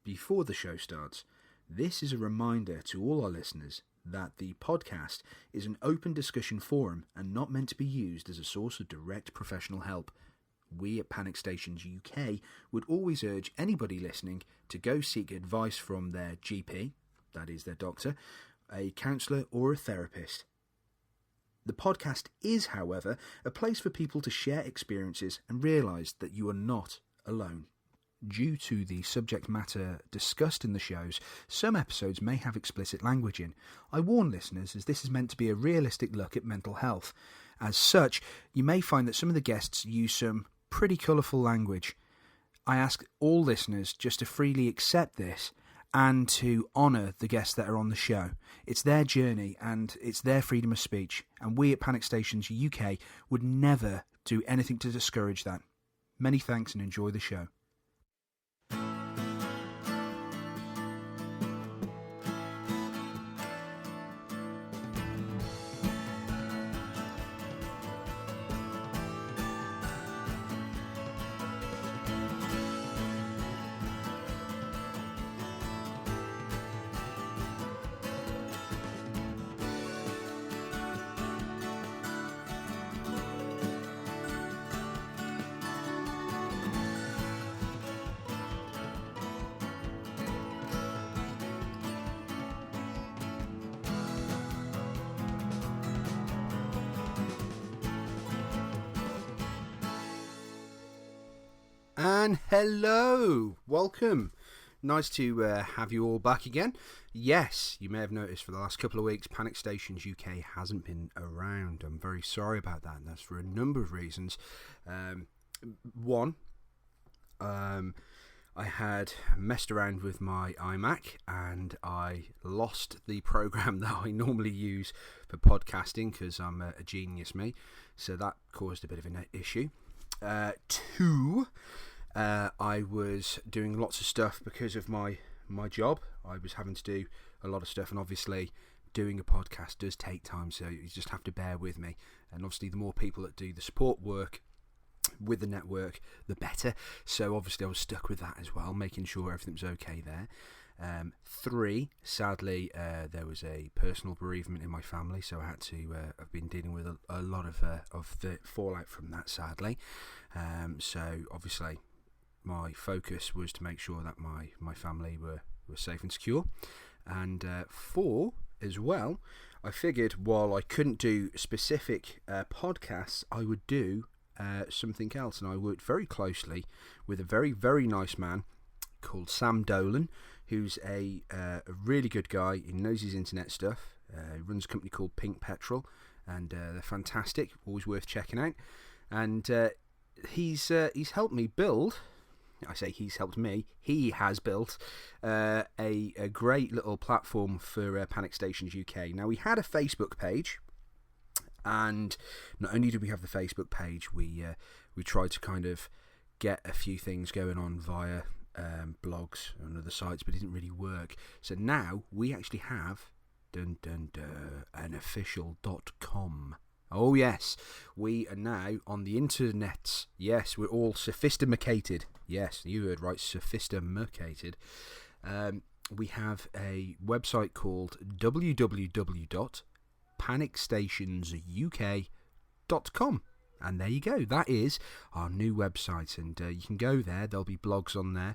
Before the show starts, this is a reminder to all our listeners that the podcast is an open discussion forum and not meant to be used as a source of direct professional help. We at Panic Stations UK would always urge anybody listening to go seek advice from their GP, that is their doctor, a counsellor or a therapist. The podcast is, however, a place for people to share experiences and realise that you are not alone. Due to the subject matter discussed in the shows, some episodes may have explicit language in. I warn listeners, as this is meant to be a realistic look at mental health. As such, you may find that some of the guests use some pretty colourful language. I ask all listeners just to freely accept this and to honour the guests that are on the show. It's their journey and it's their freedom of speech, and we at Panic Stations UK would never do anything to discourage that. Many thanks and enjoy the show. And hello, welcome. Nice to have you all back again. Yes, you may have noticed for the last couple of weeks Panic Stations UK hasn't been around. I'm very sorry about that, and that's for a number of reasons. One, I had messed around with my iMac and I lost the program that I normally use for podcasting because I'm a genius, me. So that caused a bit of an issue. Two, I was doing lots of stuff because of my job. I was having to do a lot of stuff, and obviously doing a podcast does take time, so you just have to bear with me. And obviously the more people that do the support work with the network, the better. So obviously I was stuck with that as well, making sure everything was okay there. Three, sadly, there was a personal bereavement in my family, so I had to. I've been dealing with a lot of the fallout from that, sadly. So obviously, my focus was to make sure that my family were safe and secure. And four, as well, I figured while I couldn't do specific podcasts, I would do something else, and I worked very closely with a very, very nice man called Sam Dolan, who's a really good guy. He knows his internet stuff. He runs a company called Pink Petrol, and they're fantastic, always worth checking out. And he's helped me build. I say he's helped me. He has built a great little platform for Panic Stations UK. Now, we had a Facebook page, and not only did we have the Facebook page, we tried to kind of get a few things going on via blogs and other sites, but it didn't really work. So now we actually have an official.com. Oh yes, we are now on the internet. Yes, we're all sophisticated. Yes, you heard right, sophisticated. We have a website called www.panicstationsuk.com. And there you go, that is our new website, and you can go there. There'll be blogs on there.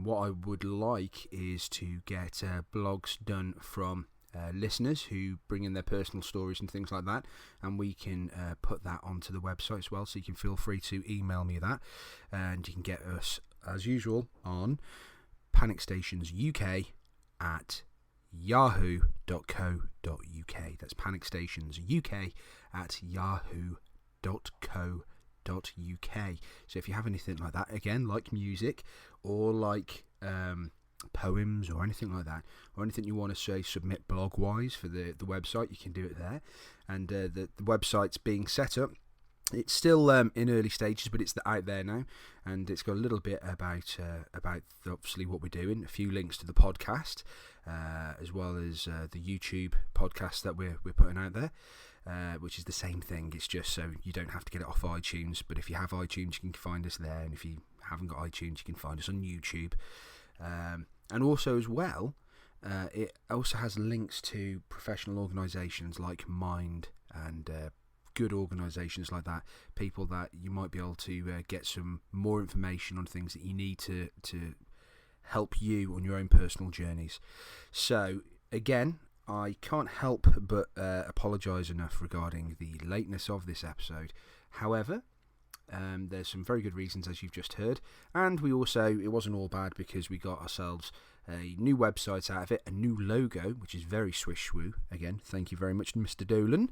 What I would like is to get blogs done from listeners who bring in their personal stories and things like that, and we can put that onto the website as well, so you can feel free to email me that, and you can get us, as usual, on panicstationsuk at yahoo.co.uk. That's panicstationsuk at yahoo.co.uk. So if you have anything like that, again, like music or like poems or anything like that, or anything you want to say, submit blog wise for the website, you can do it there. And the website's being set up. It's still in early stages, but it's out there now, and it's got a little bit about obviously what we're doing, a few links to the podcast, as well as the YouTube podcast that we're putting out there, which is the same thing. It's just so you don't have to get it off iTunes, but if you have iTunes, you can find us there, and if you haven't got iTunes, you can find us on YouTube. And also as well, it also has links to professional organisations like Mind and good organisations like that, people that you might be able to get some more information on things that you need to help you on your own personal journeys. So again, I can't help but apologise enough regarding the lateness of this episode. However, there's some very good reasons, as you've just heard, and we also, it wasn't all bad because we got ourselves a new website out of it, a new logo, which is very swish swoo. Again, thank you very much, Mr. Dolan.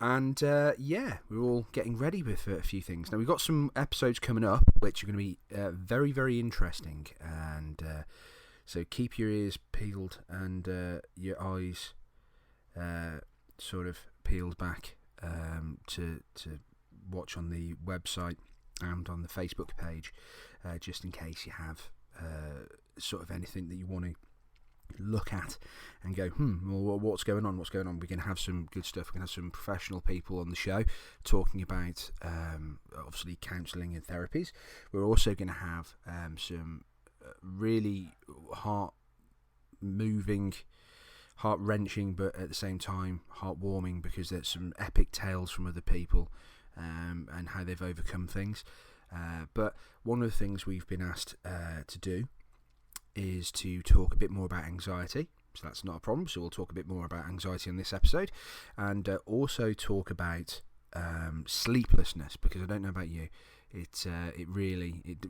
And yeah, we're all getting ready with a few things. Now, we've got some episodes coming up which are going to be very, very interesting, and so keep your ears peeled and your eyes sort of peeled back to watch on the website and on the Facebook page, just in case you have sort of anything that you want to look at and go, well, what's going on? We're going to have some good stuff. We're going to have some professional people on the show talking about obviously counselling and therapies. We're also going to have some really heart-moving, heart-wrenching, but at the same time heart-warming, because there's some epic tales from other people and how they've overcome things. But one of the things we've been asked to do is to talk a bit more about anxiety. So that's not a problem. So we'll talk a bit more about anxiety on this episode, and also talk about sleeplessness, because I don't know about you, it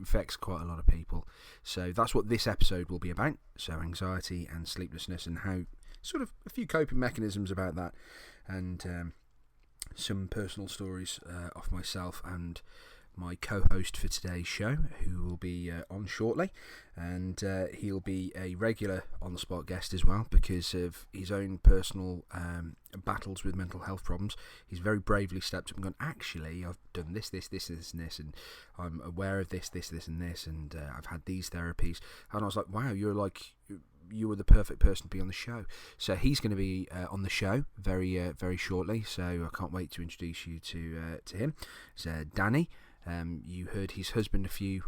affects quite a lot of people. So that's what this episode will be about. So anxiety and sleeplessness, and how sort of a few coping mechanisms about that, and some personal stories of myself and my co-host for today's show, who will be on shortly, and he'll be a regular on-the-spot guest as well, because of his own personal battles with mental health problems. He's very bravely stepped up and gone, actually, I've done this, and I'm aware of this, and this, and I've had these therapies. And I was like, wow, you were the perfect person to be on the show. So he's going to be on the show very very shortly, so I can't wait to introduce you to him. It's Danny. You heard his husband a few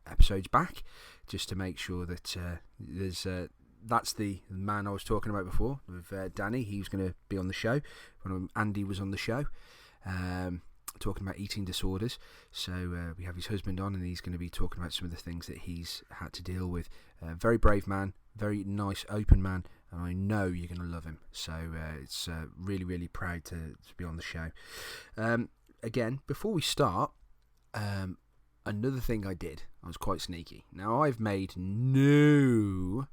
episodes back, just to make sure that that's the man I was talking about before, with Danny. He was going to be on the show when Andy was on the show, talking about eating disorders. So we have his husband on, and he's going to be talking about some of the things that he's had to deal with. Very brave man, very nice, open man, and I know you're going to love him. So it's really, really proud to be on the show. Again, before we start, another thing I did, I was quite sneaky. Now, I've made no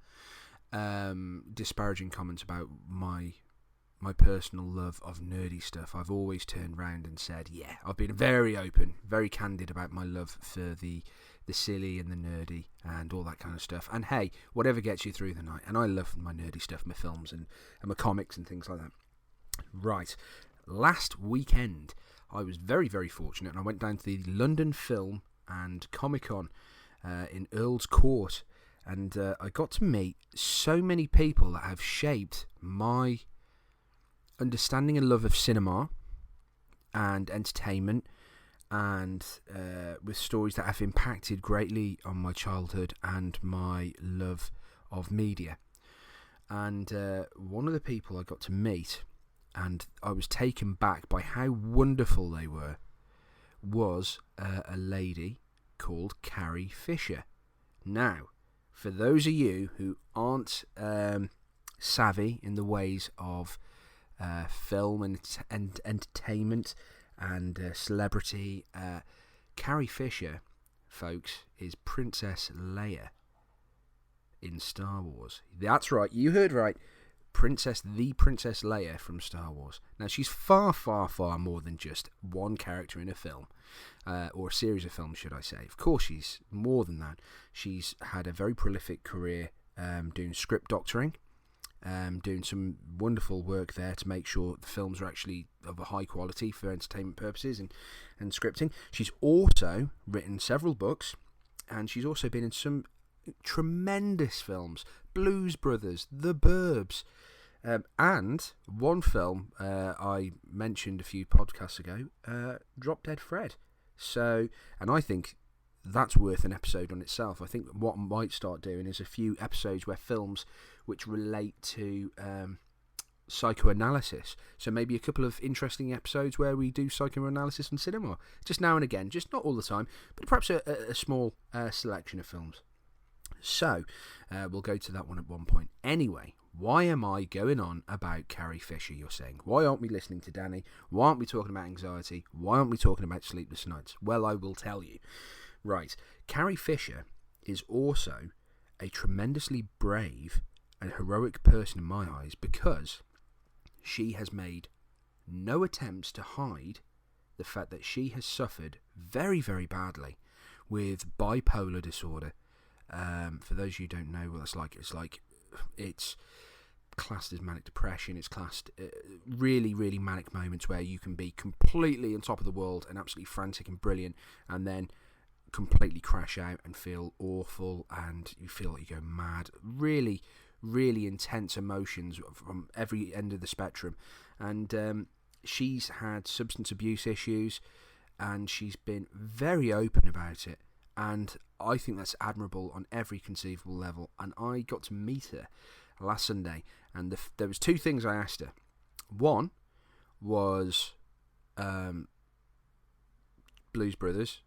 disparaging comments about my personal love of nerdy stuff. I've always turned round and said, yeah, I've been very open, very candid about my love for the silly and the nerdy and all that kind of stuff. And hey, whatever gets you through the night. And I love my nerdy stuff, my films and my comics and things like that. Right, last weekend, I was very, very fortunate, and I went down to the London Film and Comic-Con in Earl's Court, and I got to meet so many people that have shaped my understanding and love of cinema and entertainment, and with stories that have impacted greatly on my childhood and my love of media. And one of the people I got to meet, and I was taken back by how wonderful they were, was a lady called Carrie Fisher. Now, for those of you who aren't savvy in the ways of film and entertainment and celebrity, Carrie Fisher, folks, is Princess Leia in Star Wars. That's right, you heard right. Princess Leia from Star Wars. Now, she's far, far, far more than just one character in a film, or a series of films, should I say. Of course, she's more than that. She's had a very prolific career doing script doctoring, doing some wonderful work there to make sure the films are actually of a high quality for entertainment purposes and scripting. She's also written several books, and she's also been in some tremendous films: Blues Brothers, The Burbs, and one film I mentioned a few podcasts ago, Drop Dead Fred. So, and I think that's worth an episode on itself. I think what I might start doing is a few episodes where films which relate to psychoanalysis. So maybe a couple of interesting episodes where we do psychoanalysis in cinema, just now and again, just not all the time, but perhaps a small selection of films. So we'll go to that one at one point. Anyway, why am I going on about Carrie Fisher, you're saying? Why aren't we listening to Danny? Why aren't we talking about anxiety? Why aren't we talking about sleepless nights? Well, I will tell you. Right, Carrie Fisher is also a tremendously brave and heroic person in my eyes, because she has made no attempts to hide the fact that she has suffered very, very badly with bipolar disorder. For those of you who don't know what that's like, it's classed as manic depression. It's classed really, really manic moments where you can be completely on top of the world and absolutely frantic and brilliant, and then completely crash out and feel awful, and you feel like you go mad. Really, really intense emotions from every end of the spectrum. And she's had substance abuse issues, and she's been very open about it, and I think that's admirable on every conceivable level. And I got to meet her last Sunday, and there was two things I asked her. One was Blues Brothers,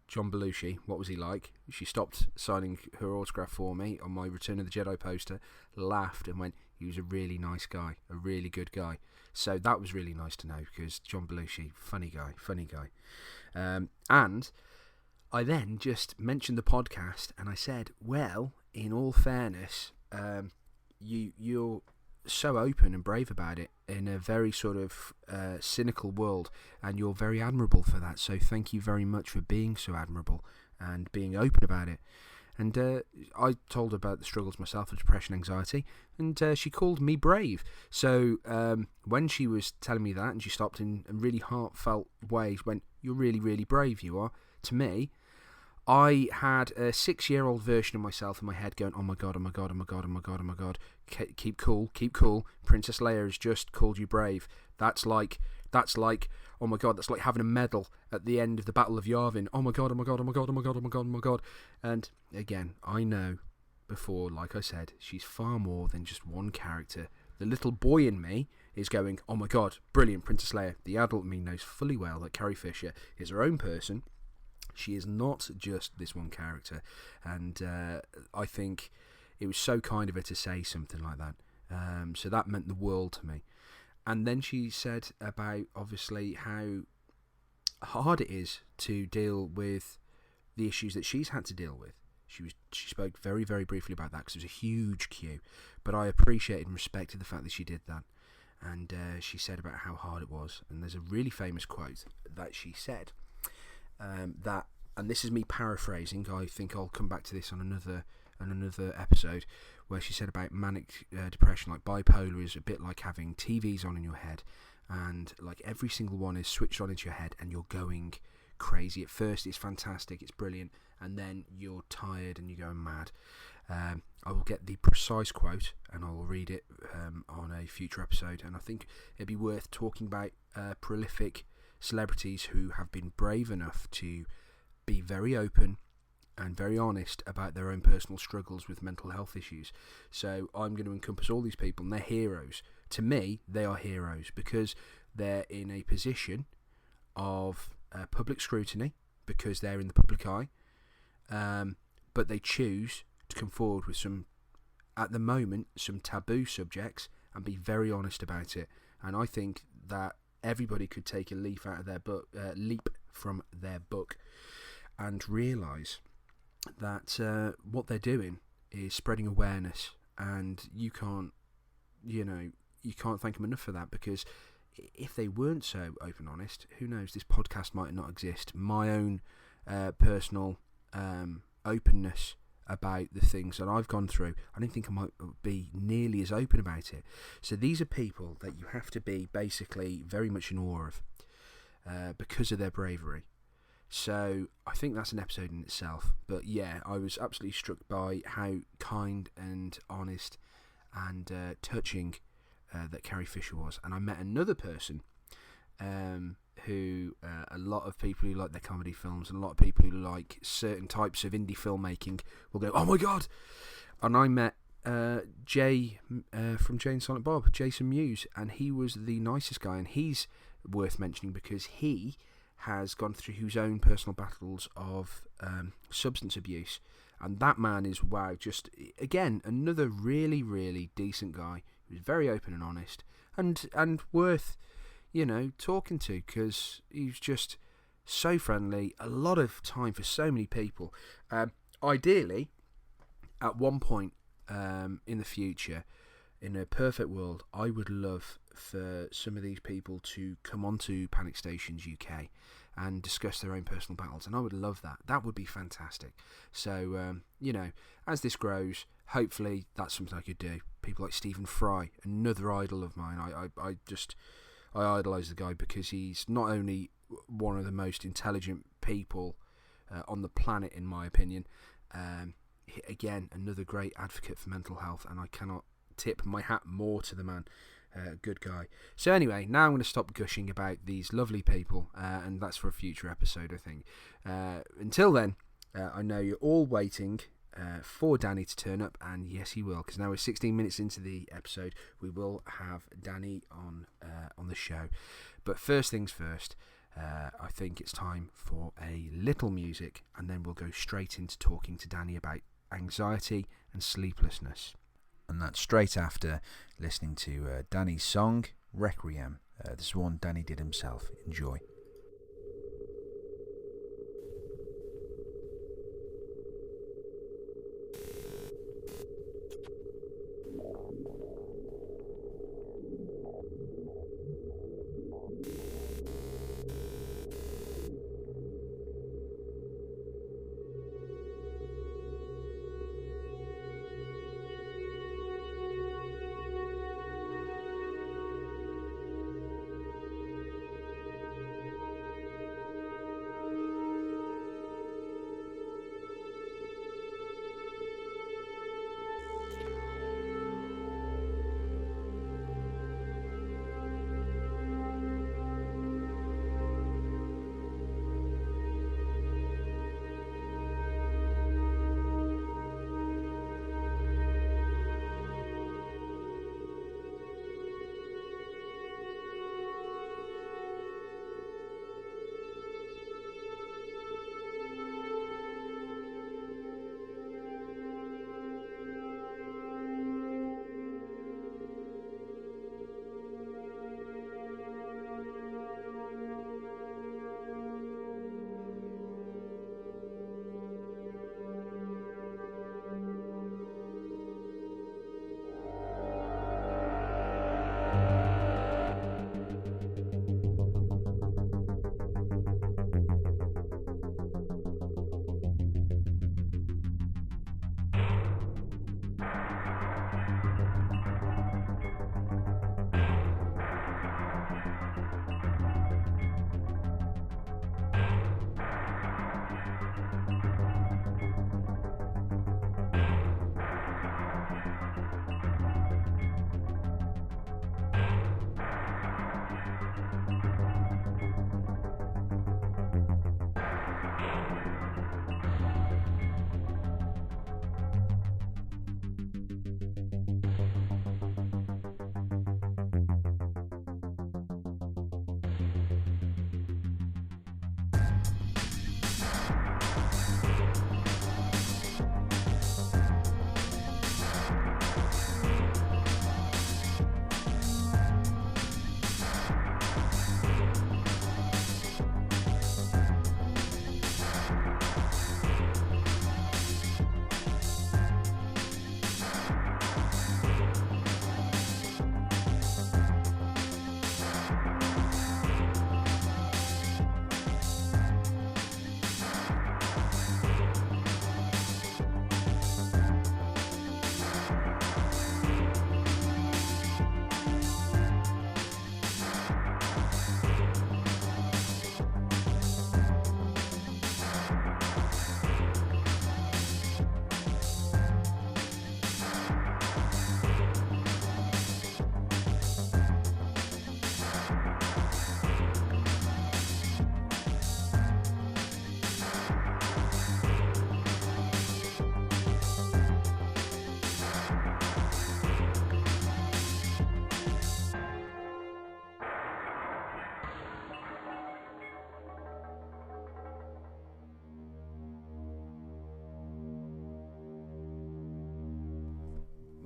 John Belushi, what was he like? She stopped signing her autograph for me on my Return of the Jedi poster, laughed and went, he was a really nice guy, a really good guy. So that was really nice to know, because John Belushi, funny guy. And I then just mentioned the podcast, and I said, well, in all fairness, you're so open and brave about it in a very sort of cynical world, and you're very admirable for that, so thank you very much for being so admirable and being open about it. And I told her about the struggles myself of depression, anxiety, and she called me brave. So when she was telling me that, and she stopped in a really heartfelt way, she went, you're really, really brave, you are. To me, I had a 6-year-old version of myself in my head going, oh my god, keep cool, Princess Leia has just called you brave. That's like, oh my god, that's like having a medal at the end of the Battle of Yavin. Oh my god. And again, I know before, like I said, she's far more than just one character. The little boy in me is going, oh my god, brilliant, Princess Leia. The adult me knows fully well that Carrie Fisher is her own person. She is not just this one character, and I think it was so kind of her to say something like that. So that meant the world to me. And then she said about, obviously, how hard it is to deal with the issues that she's had to deal with. She spoke very, very briefly about that, because it was a huge queue, but I appreciated and respected the fact that she did that. And she said about how hard it was. And there's a really famous quote that she said, that, and this is me paraphrasing, I think I'll come back to this on another episode, where she said about manic depression, like bipolar is a bit like having TVs on in your head, and like every single one is switched on into your head, and you're going crazy. At first it's fantastic, it's brilliant, and then you're tired and you're going mad. I will get the precise quote and I will read it on a future episode, and I think it'd be worth talking about prolific celebrities who have been brave enough to be very open and very honest about their own personal struggles with mental health issues. So I'm going to encompass all these people, and they're heroes. To me, they are heroes because they're in a position of public scrutiny, because they're in the public eye, but they choose to come forward with some, at the moment, some taboo subjects and be very honest about it. And I think that everybody could take a leaf out of their book, leap from their book, and realise that what they're doing is spreading awareness, and you can't thank them enough for that, because if they weren't so open and honest, who knows, this podcast might not exist. My own personal openness about the things that I've gone through, I don't think I might be nearly as open about it. So these are people that you have to be basically very much in awe of because of their bravery. So I think that's an episode in itself. But yeah, I was absolutely struck by how kind and honest and touching that Carrie Fisher was. And I met another person who a lot of people who like their comedy films and a lot of people who like certain types of indie filmmaking will go, oh my god. And I met Jay from Jay and Silent Bob, Jason Mewes, and he was the nicest guy, and he's worth mentioning because he has gone through his own personal battles of substance abuse, and that man is, wow, just again another really, really decent guy who's very open and honest and worth, you know, talking to, because he's just so friendly, a lot of time for so many people. Ideally, at one point in the future, in a perfect world, I would love for some of these people to come onto Panic Stations UK and discuss their own personal battles, and I would love that. That would be fantastic. So, you know, as this grows, hopefully that's something I could do. People like Stephen Fry, another idol of mine. I idolise the guy because he's not only one of the most intelligent people on the planet, in my opinion. Again, another great advocate for mental health, and I cannot tip my hat more to the man. Good guy. So anyway, now I'm going to stop gushing about these lovely people, and that's for a future episode, I think. Until then, I know you're all waiting for Danny to turn up, and yes, he will, because now we're 16 minutes into the episode. We will have Danny on the show. But first things first, I think it's time for a little music, and then we'll go straight into talking to Danny about anxiety and sleeplessness. And that's straight after listening to Danny's song, Requiem. This is one Danny did himself. Enjoy.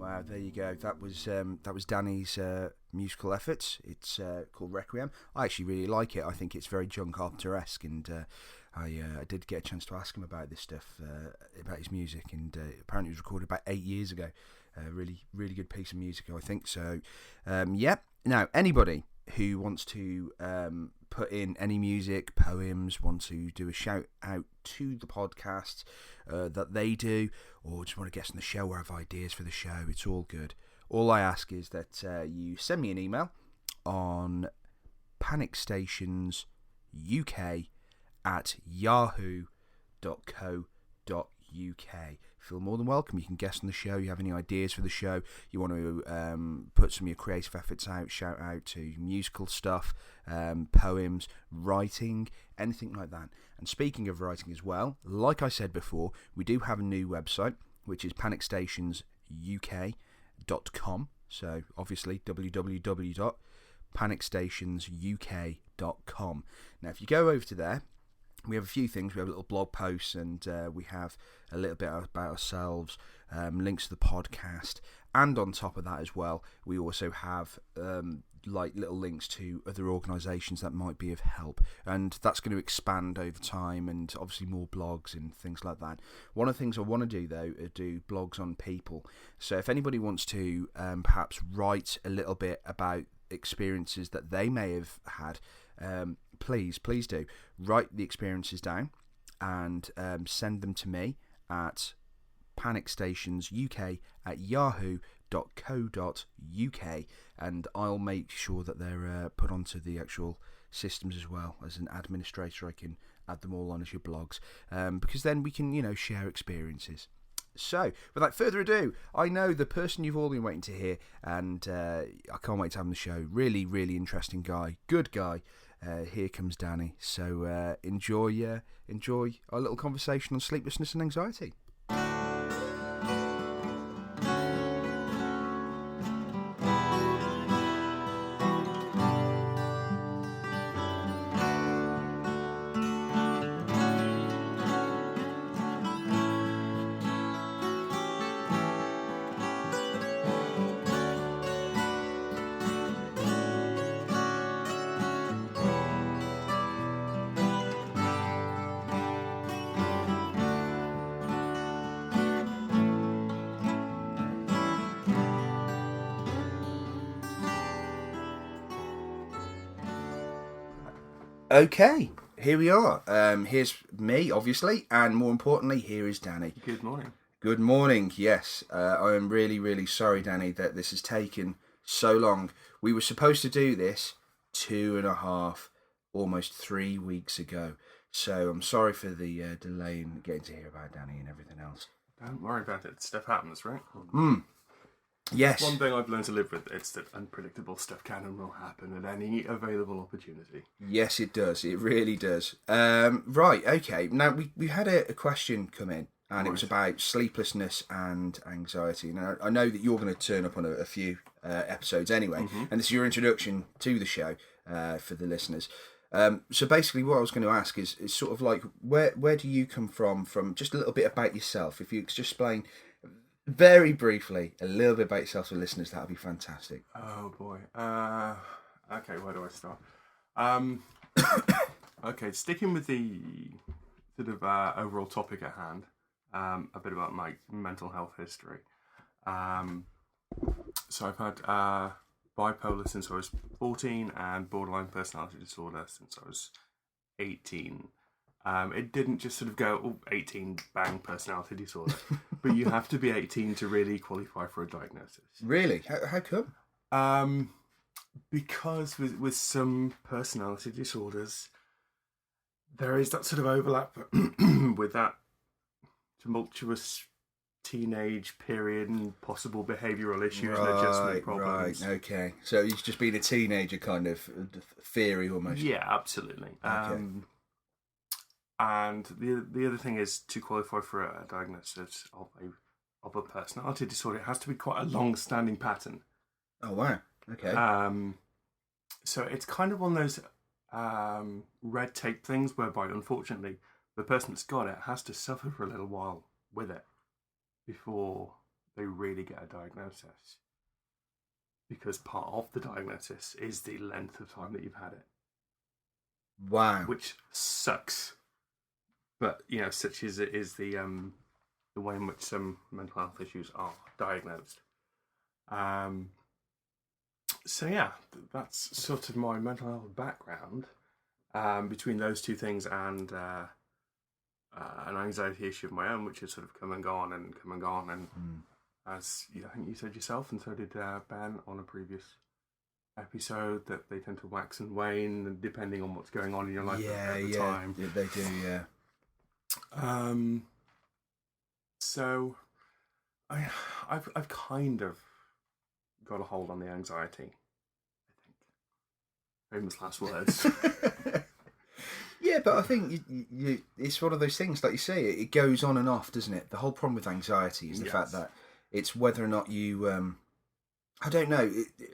Wow, there you go. That was Danny's musical efforts. It's called Requiem. I actually really like it. I think it's very John Carpenter-esque, and I did get a chance to ask him about this stuff, about his music, and apparently it was recorded about 8 years ago. Really, really good piece of music, I think. So, yeah. Now, anybody who wants to put in any music, poems, want to do a shout out to the podcast that they do, or just want to guest on the show or have ideas for the show, it's all good. All I ask is that you send me an email on panicstationsuk@yahoo.co.uk. Feel more than welcome. You can guest on the show. You have any ideas for the show, you want to put some of your creative efforts out, shout out to musical stuff, poems, writing, anything like that. And speaking of writing as well, like I said before, we do have a new website, which is panicstationsuk.com. So obviously www.panicstationsuk.com. Now if you go over to there, we have a few things. We have little blog posts, and we have a little bit about ourselves, links to the podcast, and on top of that as well, we also have like little links to other organisations that might be of help, and that's going to expand over time, and obviously more blogs and things like that. One of the things I want to do though are do blogs on people. So if anybody wants to perhaps write a little bit about experiences that they may have had, please do write the experiences down and send them to me at panicstationsuk@yahoo.co.uk, and I'll make sure that they're put onto the actual systems as well. As an administrator, I can add them all on as your blogs, because then we can share experiences. So, without further ado, I know the person you've all been waiting to hear, and I can't wait to have him on the show. Really, really interesting guy, good guy. Here comes Danny. So enjoy our little conversation on sleeplessness and anxiety. Okay, here we are. Here's me, obviously, and more importantly, here is Danny. Good morning. Good morning, yes. I am really, really sorry, Danny, that this has taken so long. We were supposed to do this 2.5, almost 3 weeks ago. So I'm sorry for the delay in getting to hear about Danny and everything else. Don't worry about it. Stuff happens, right? Yes. One thing I've learned to live with, it's that unpredictable stuff can and will happen at any available opportunity. Yes, it does. It really does. Right, okay. Now, we had a question come in, and It was about sleeplessness and anxiety. Now, I know that you're going to turn up on a few episodes anyway, and this is your introduction to the show for the listeners. So basically what I was going to ask is sort of like, where do you come from just a little bit about yourself? If you could just explain very briefly a little bit about yourself to listeners, that would be fantastic. Oh boy. Okay, where do I start? Okay, sticking with the sort of overall topic at hand, a bit about my mental health history. So I've had bipolar since I was 14 and borderline personality disorder since I was 18. It didn't just sort of go, 18, bang, personality disorder. But you have to be 18 to really qualify for a diagnosis. Really? How come? Because with some personality disorders, there is that sort of overlap with that tumultuous teenage period and possible behavioural issues and adjustment problems. Right, okay. So he's just been a teenager kind of theory almost. Yeah, absolutely. Okay. And the other thing is, to qualify for a diagnosis of a personality disorder, it has to be quite a long-standing pattern. Oh, wow. Okay. So it's kind of one of those red tape things whereby, unfortunately, the person that's got it has to suffer for a little while with it before they really get a diagnosis, because part of the diagnosis is the length of time that you've had it. Wow. Which sucks. But, such as it is the way in which some mental health issues are diagnosed. So yeah, that's sort of my mental health background. Between those two things and an anxiety issue of my own, which has sort of come and gone, and as I think you said yourself, and so did Ben on a previous episode, that they tend to wax and wane depending on what's going on in your life at the time. Yeah, they do, yeah. So I've kind of got a hold on the anxiety, I think. Famous last words. Yeah, but I think you it's one of those things, like you say, it goes on and off, doesn't it? The whole problem with anxiety is the fact that it's whether or not you, I don't know,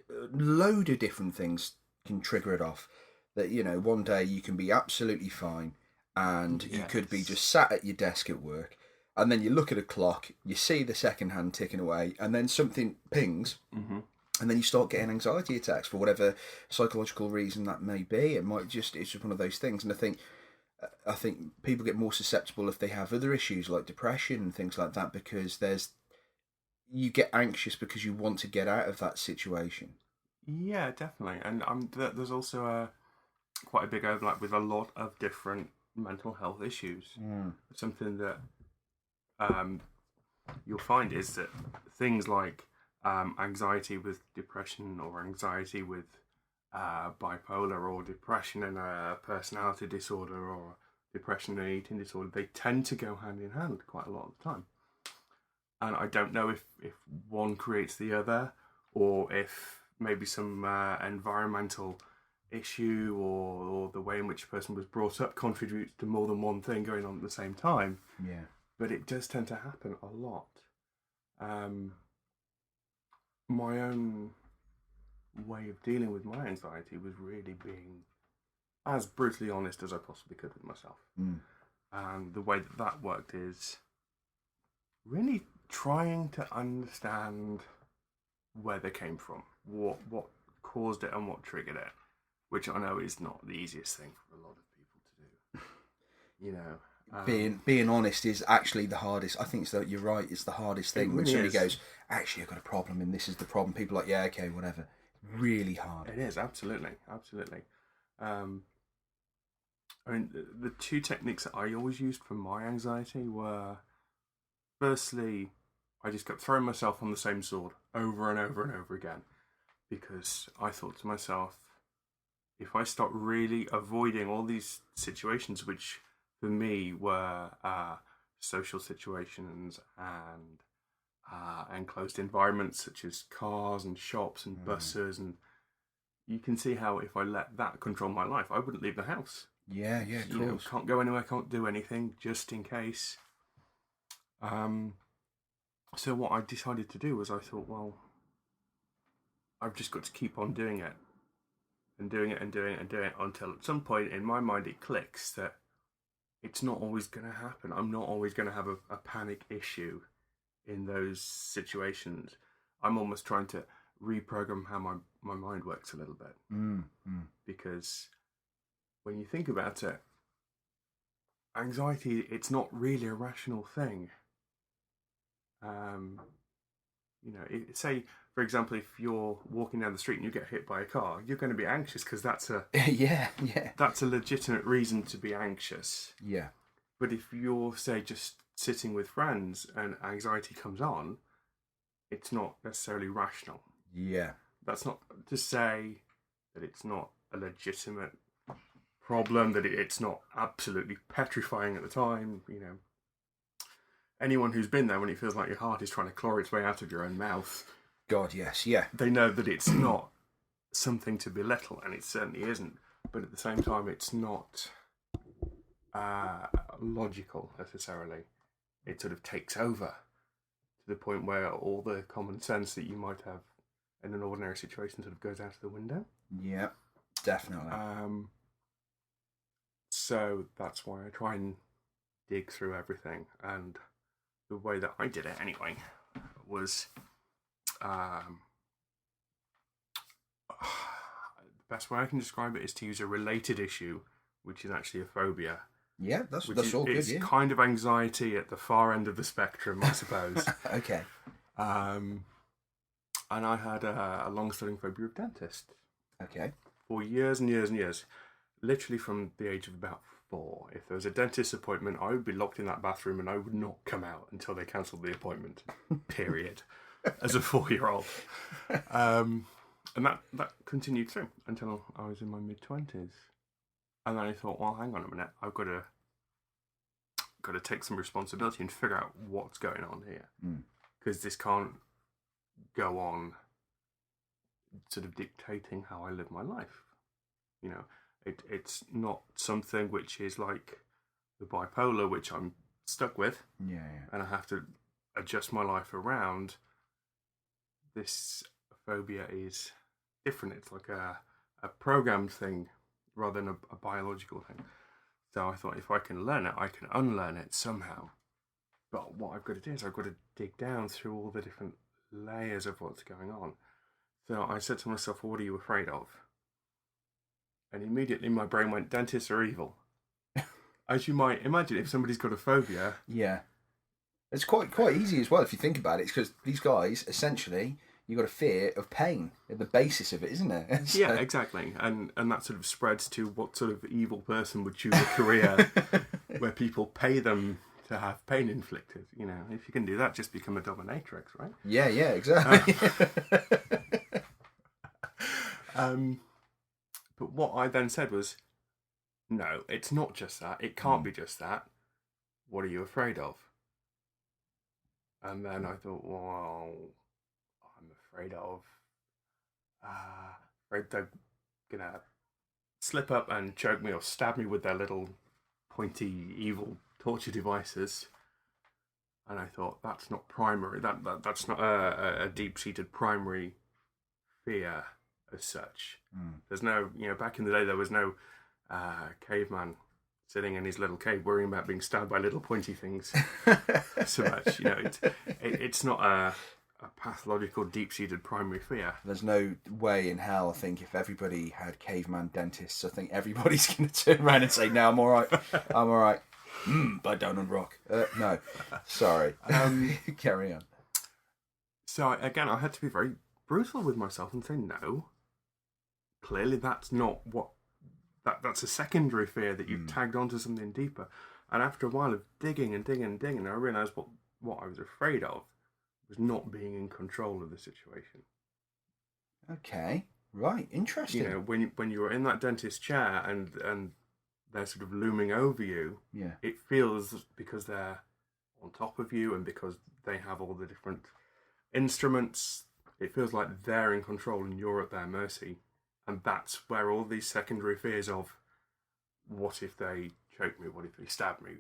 a load of different things can trigger it off. That, one day you can be absolutely fine and you could be just sat at your desk at work, and then you look at a clock, you see the second hand ticking away, and then something pings, and then you start getting anxiety attacks for whatever psychological reason that may be. It's just one of those things. And I think people get more susceptible if they have other issues like depression and things like that, because you get anxious because you want to get out of that situation. Yeah, definitely. And there's also quite a big overlap with a lot of different mental health issues. Something that you'll find is that things like anxiety with depression, or anxiety with bipolar, or depression and a personality disorder, or depression and eating disorder, they tend to go hand in hand quite a lot of the time. And I don't know if one creates the other, or if maybe some environmental issue or the way in which a person was brought up contributes to more than one thing going on at the same time. Yeah. But it does tend to happen a lot. My own way of dealing with my anxiety was really being as brutally honest as I possibly could with myself. And the way that worked is really trying to understand where they came from, what caused it and what triggered it, which I know is not the easiest thing for a lot of people to do. Being honest is actually the hardest. I think so. You're right. It's the hardest thing. When somebody goes, actually, I've got a problem, and this is the problem. People are like, yeah, okay, whatever. Really hard. It is, absolutely. I mean, the two techniques that I always used for my anxiety were, firstly, I just kept throwing myself on the same sword over and over and over again, because I thought to myself, if I start really avoiding all these situations, which for me were social situations and enclosed environments such as cars and shops and buses, and you can see how if I let that control my life, I wouldn't leave the house. Yeah, of course. Can't go anywhere, can't do anything, just in case. So what I decided to do was I thought, well, I've just got to keep on doing it, and doing it and doing it and doing it until at some point in my mind it clicks that it's not always going to happen. I'm not always going to have a panic issue in those situations. I'm almost trying to reprogram how my mind works a little bit. Because when you think about it, anxiety, it's not really a rational thing. Say, for example, if you're walking down the street and you get hit by a car, you're going to be anxious because that's a that's a legitimate reason to be anxious. Yeah. But if you're, say, just sitting with friends and anxiety comes on, it's not necessarily rational. Yeah. That's not to say that it's not a legitimate problem, that it's not absolutely petrifying at the time. Anyone who's been there when it feels like your heart is trying to claw its way out of your own mouth, God, yes, yeah. they know that it's not something to belittle, and it certainly isn't. But at the same time, it's not logical necessarily. It sort of takes over to the point where all the common sense that you might have in an ordinary situation sort of goes out of the window. Yeah, definitely. So that's why I try and dig through everything, and the way that I did it anyway was the best way I can describe it is to use a related issue, which is actually a phobia. Yeah, that's all good. It's kind of anxiety at the far end of the spectrum, I suppose. Okay. And I had a long-standing phobia of dentists. Okay. For years and years and years. Literally from the age of about 4. If there was a dentist appointment, I would be locked in that bathroom and I would not come out until they cancelled the appointment. Period. As a 4-year-old. And that continued through until I was in my mid-20s. And then I thought, well, hang on a minute. I've got to take some responsibility and figure out what's going on here. Because this can't go on sort of dictating how I live my life. You know, it's not something which is like the bipolar, which I'm stuck with. Yeah. And I have to adjust my life around. This phobia is different. It's like a programmed thing rather than a biological thing. So I thought, if I can learn it, I can unlearn it somehow. But what I've got to do is I've got to dig down through all the different layers of what's going on. So I said to myself, well, what are you afraid of? And immediately my brain went, dentists are evil. As you might imagine, if somebody's got a phobia... Yeah. It's quite easy as well, if you think about it. It's because these guys, essentially, you've got a fear of pain at the basis of it, isn't it? So... Yeah, exactly. And that sort of spreads to what sort of evil person would choose a career where people pay them to have pain inflicted. You know, if you can do that, just become a dominatrix, right? Yeah, exactly. But what I then said was, no, it's not just that. It can't be just that. What are you afraid of? And then I thought, well, I'm afraid they're going to slip up and choke me or stab me with their little pointy, evil torture devices. And I thought, that's not primary. That's not a deep-seated primary fear as such. There's no, back in the day, there was no caveman sitting in his little cave worrying about being stabbed by little pointy things so much. It's not a pathological, deep-seated primary fear. There's no way in hell, I think, if everybody had caveman dentists, I think everybody's going to turn around and say, no, I'm all right. I'm all right. Bite down on rock. No, sorry. Carry on. So, again, I had to be very brutal with myself and say, no, clearly that's not what... That's a secondary fear that you've tagged onto something deeper. And after a while of digging, I realised what I was afraid of was not being in control of the situation. Okay, right, interesting. When you're in that dentist chair and they're sort of looming over you, yeah, it feels, because they're on top of you and because they have all the different instruments, it feels like they're in control and you're at their mercy. And that's where all these secondary fears of, what if they choke me, what if they stab me,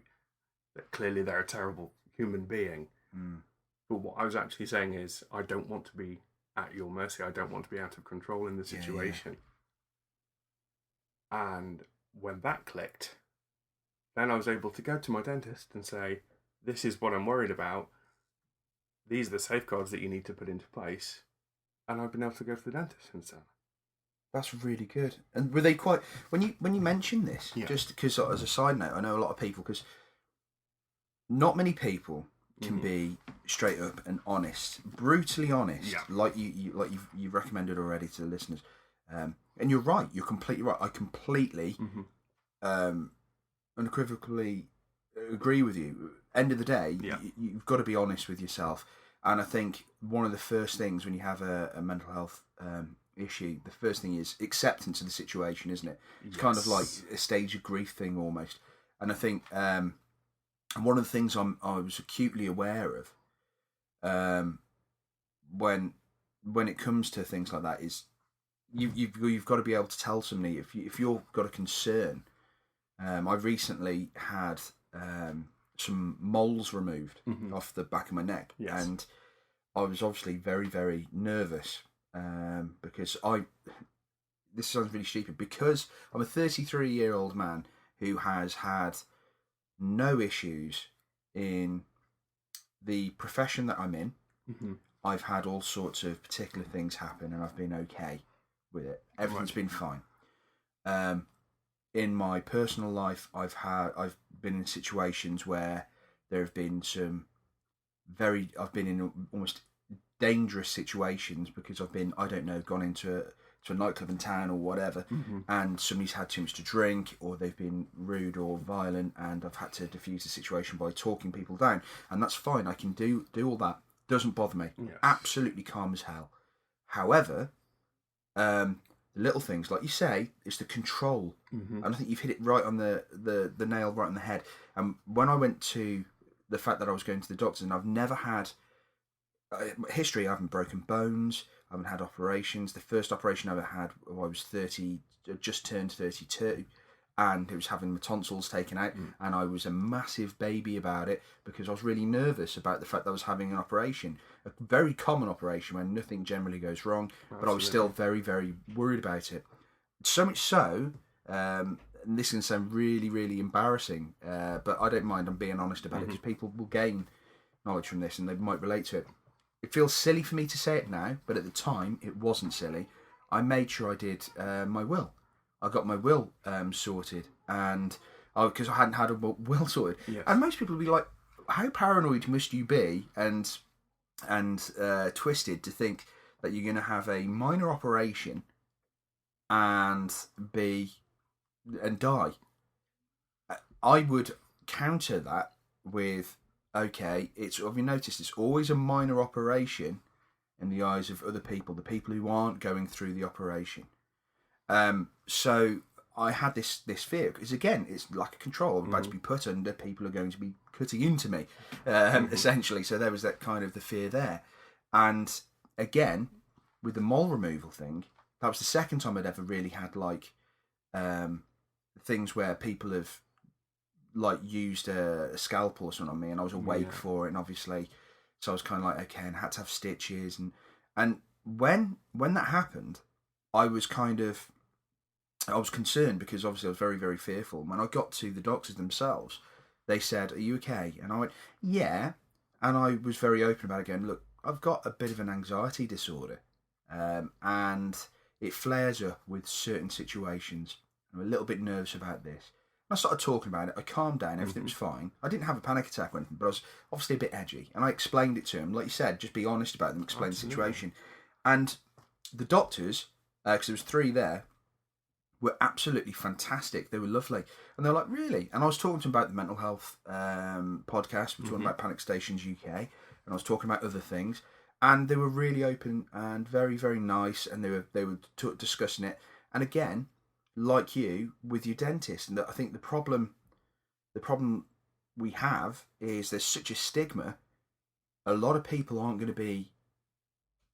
that clearly they're a terrible human being. But what I was actually saying is, I don't want to be at your mercy. I don't want to be out of control in the situation. Yeah. And when that clicked, then I was able to go to my dentist and say, this is what I'm worried about. These are the safeguards that you need to put into place. And I've been able to go to the dentist since then. That's really good. And were they quite... When you mentioned this, just because as a side note, I know a lot of people, because not many people can be straight up and honest, brutally honest, like you recommended already to the listeners. And you're right. You're completely right. I completely, unequivocally agree with you. End of the day, you've got to be honest with yourself. And I think one of the first things when you have a mental health issue, the first thing is acceptance of the situation, isn't it? It's kind of like a stage of grief thing almost. And I think one of the things I was acutely aware of when it comes to things like that is you've got to be able to tell somebody if you've got a concern. I recently had some moles removed off the back of my neck, and I was obviously very, very nervous because this sounds really stupid, because I'm a 33-year-old man who has had no issues in the profession that I'm in, Mm-hmm. I've had all sorts of particular things happen, and I've been okay with it. Everything's been fine. In my personal life, I've been in situations where there have been I've been in almost dangerous situations because I've been, I don't know, gone into a nightclub in town or whatever, and somebody's had too much to drink, or they've been rude or violent, and I've had to diffuse the situation by talking people down, and that's fine. I can do all that. Doesn't bother me. Yes. Absolutely calm as hell. However, the little things, like you say, it's the control, and I think you've hit it right on the nail right on the head. And when I went to the fact that I was going to the doctors, and I've never had history, I haven't broken bones, I haven't had operations. The first operation I ever had, I was 30, just turned 32, and it was having my tonsils taken out, and I was a massive baby about it because I was really nervous about the fact that I was having an operation, a very common operation when nothing generally goes wrong. Absolutely. But I was still very, very worried about it. So much so, and this is going to sound really, really embarrassing, but I don't mind. I'm being honest about it because people will gain knowledge from this and they might relate to it. It feels silly for me to say it now, but at the time it wasn't silly. I made sure I did my will. I got my will sorted, and because I hadn't had a will sorted. Yes. And most people would be like, "How paranoid must you be?" and twisted to think that you're going to have a minor operation and die. I would counter that with, okay, have you noticed it's always a minor operation in the eyes of other people, the people who aren't going through the operation. So I had this fear because, again, it's like a control. I'm about to be put under. People are going to be cutting into me, essentially. So there was that kind of the fear there. And again, with the mole removal thing, that was the second time I'd ever really had like things where people have like used a scalpel or something on me, and I was awake for it, and obviously, so I was kind of like, okay, and had to have stitches, and when that happened, I was concerned because obviously I was very, very fearful. When I got to the doctors themselves, they said, "Are you okay?" And I went, "Yeah," and I was very open about it, going, "Look, I've got a bit of an anxiety disorder, and it flares up with certain situations. I'm a little bit nervous about this." I started talking about it. I calmed down. Everything was fine. I didn't have a panic attack or anything, but I was obviously a bit edgy. And I explained it to him. Like you said, just be honest about them, explain the situation. And the doctors, because there was 3 there, were absolutely fantastic. They were lovely. And they were like, "Really?" And I was talking to them about the mental health podcast. We were talking about Panic Stations UK. And I was talking about other things. And they were really open and very, very nice. And they were discussing it. And again, like you with your dentist, and I think the problem we have is there's such a stigma. A lot of people aren't going to be.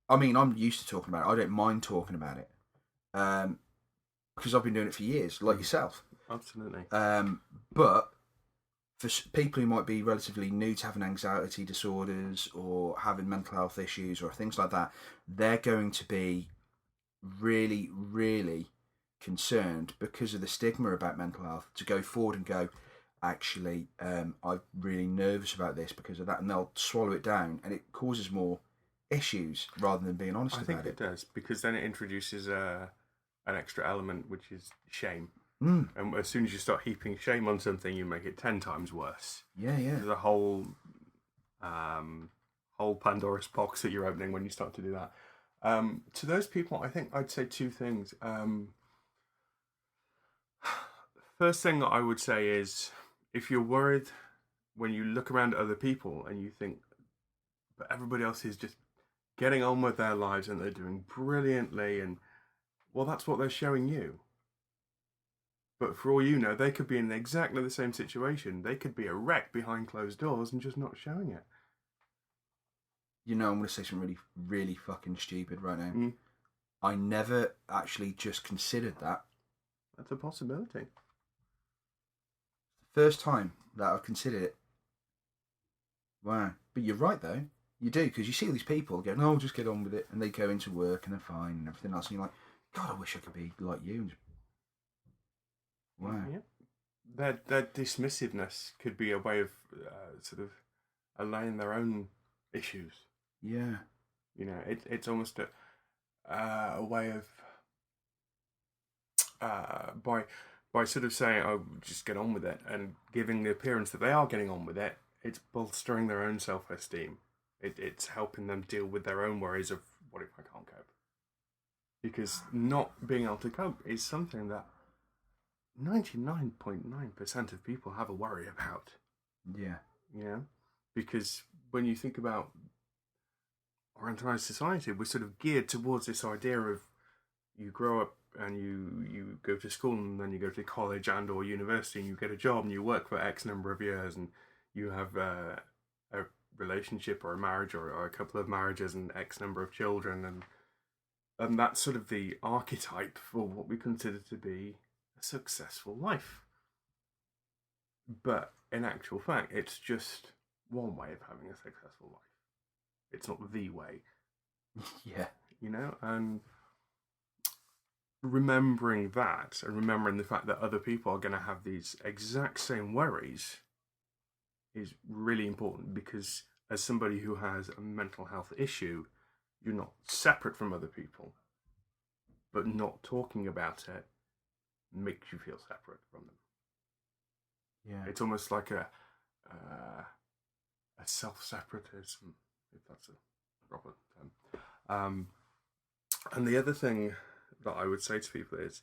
I mean, I'm used to talking about it. I don't mind talking about it, because I've been doing it for years, like yourself. Absolutely. But for people who might be relatively new to having anxiety disorders or having mental health issues or things like that, they're going to be really, really concerned because of the stigma about mental health to go forward and go, actually, I'm really nervous about this because of that, and they'll swallow it down, and it causes more issues rather than being honest about it. I think it does, because then it introduces an extra element, which is shame. And as soon as you start heaping shame on something, you make it 10 times worse. Yeah. There's a whole Pandora's box that you're opening when you start to do that. To those people, I think I'd say 2 things. First thing that I would say is, if you're worried when you look around at other people and you think, but everybody else is just getting on with their lives and they're doing brilliantly, and well, that's what they're showing you. But for all you know, they could be in exactly the same situation. They could be a wreck behind closed doors and just not showing it. You know, I'm going to say something really, really fucking stupid right now. I never actually just considered that. That's a possibility. First time that I've considered it. Wow. But you're right, though. You do, because you see all these people going, "Oh, just get on with it," and they go into work and they're fine and everything else, and you're like, God, I wish I could be like you. Wow. Yeah. Their dismissiveness could be a way of sort of allaying their own issues. Yeah. You know, it's almost a way of by sort of saying, "Oh, just get on with it," and giving the appearance that they are getting on with it. It's bolstering their own self-esteem. It's helping them deal with their own worries of, what if I can't cope? Because not being able to cope is something that 99.9% of people have a worry about. Yeah. You know, because when you think about our entire society, we're sort of geared towards this idea of you grow up and you go to school and then you go to college and or university and you get a job and you work for X number of years and you have a relationship or a marriage or a couple of marriages and X number of children, and that's sort of the archetype for what we consider to be a successful life. But in actual fact, it's just one way of having a successful life. It's not the way. Yeah. You know, and remembering that and remembering the fact that other people are going to have these exact same worries is really important, because as somebody who has a mental health issue, you're not separate from other people, but not talking about it makes you feel separate from them. Yeah. It's almost like a self-separatism, if that's a proper term. And the other thing that I would say to people is,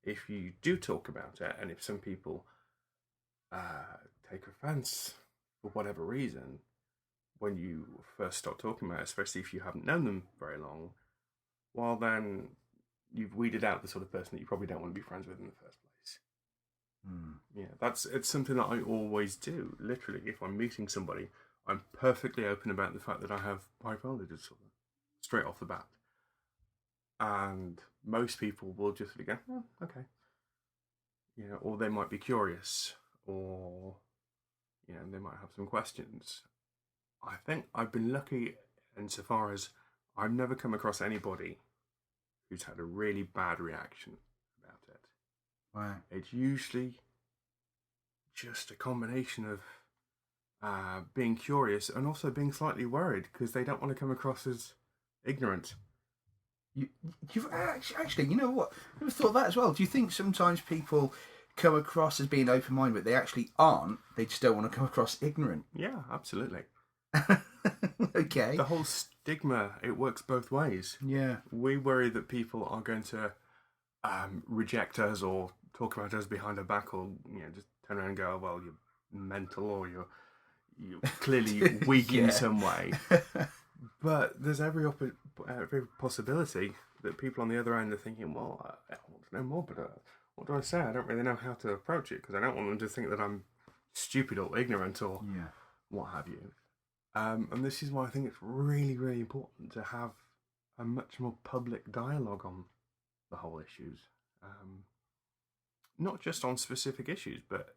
if you do talk about it, and if some people take offence for whatever reason when you first start talking about it, especially if you haven't known them very long, well then you've weeded out the sort of person that you probably don't want to be friends with in the first place. Yeah, it's something that I always do. Literally, if I'm meeting somebody, I'm perfectly open about the fact that I have bipolar disorder straight off the bat. And most people will just go, oh, okay. You know, or they might be curious, or, you know, they might have some questions. I think I've been lucky insofar as I've never come across anybody who's had a really bad reaction about it. Wow. It's usually just a combination of being curious and also being slightly worried, because they don't want to come across as ignorant. You've actually, you know what? I've never thought of that as well. Do you think sometimes people come across as being open-minded, but they actually aren't? They just don't want to come across ignorant. Yeah, absolutely. Okay. The whole stigma, it works both ways. Yeah. We worry that people are going to reject us or talk about us behind our back, or, you know, just turn around and go, well, you're mental, or you're clearly weak in some way. But there's every possibility that people on the other end are thinking, well, I want to know more, but what do I say? I don't really know how to approach it, because I don't want them to think that I'm stupid or ignorant or what have you. And this is why I think it's really, really important to have a much more public dialogue on the whole issues. Not just on specific issues, but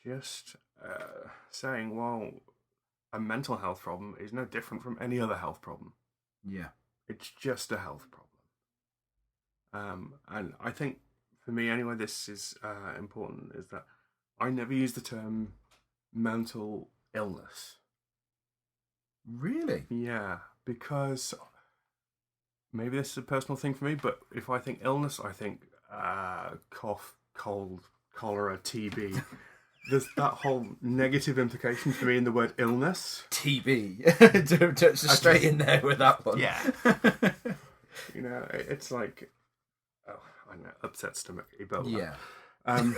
just saying, well, a mental health problem is no different from any other health problem. Yeah. It's just a health problem. And I think, for me anyway, this is important, is that I never use the term mental illness. Really? Yeah, because maybe this is a personal thing for me, but if I think illness, I think cough, cold, cholera, TB. There's that whole negative implication for me in the word illness. TB. Just straight in there with that one. Yeah. You know, it's like, oh, I know, upset stomach, Ebola. Yeah.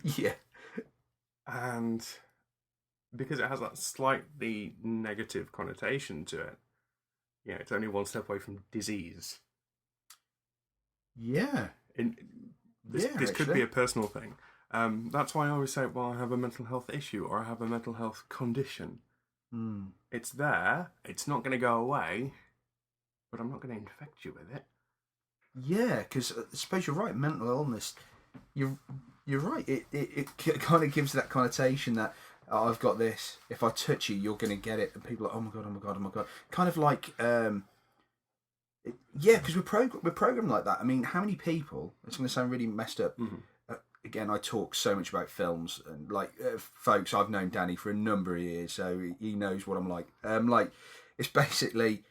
Yeah. And because it has that slightly negative connotation to it, yeah, it's only one step away from disease. Yeah. This could be a personal thing. That's why I always say, well, I have a mental health issue, or I have a mental health condition. It's there. It's not going to go away, but I'm not going to infect you with it. Yeah, because I suppose you're right. Mental illness, you're right. It kind of gives that connotation that, oh, I've got this. If I touch you, you're going to get it. And people are like, oh my god, oh my god, oh my god. Kind of like, yeah, because we're programmed like that. I mean, how many people? It's going to sound really messed up. again, I talk so much about films, and like folks, I've known Danny for a number of years, so he knows what I'm like. Like it's basically,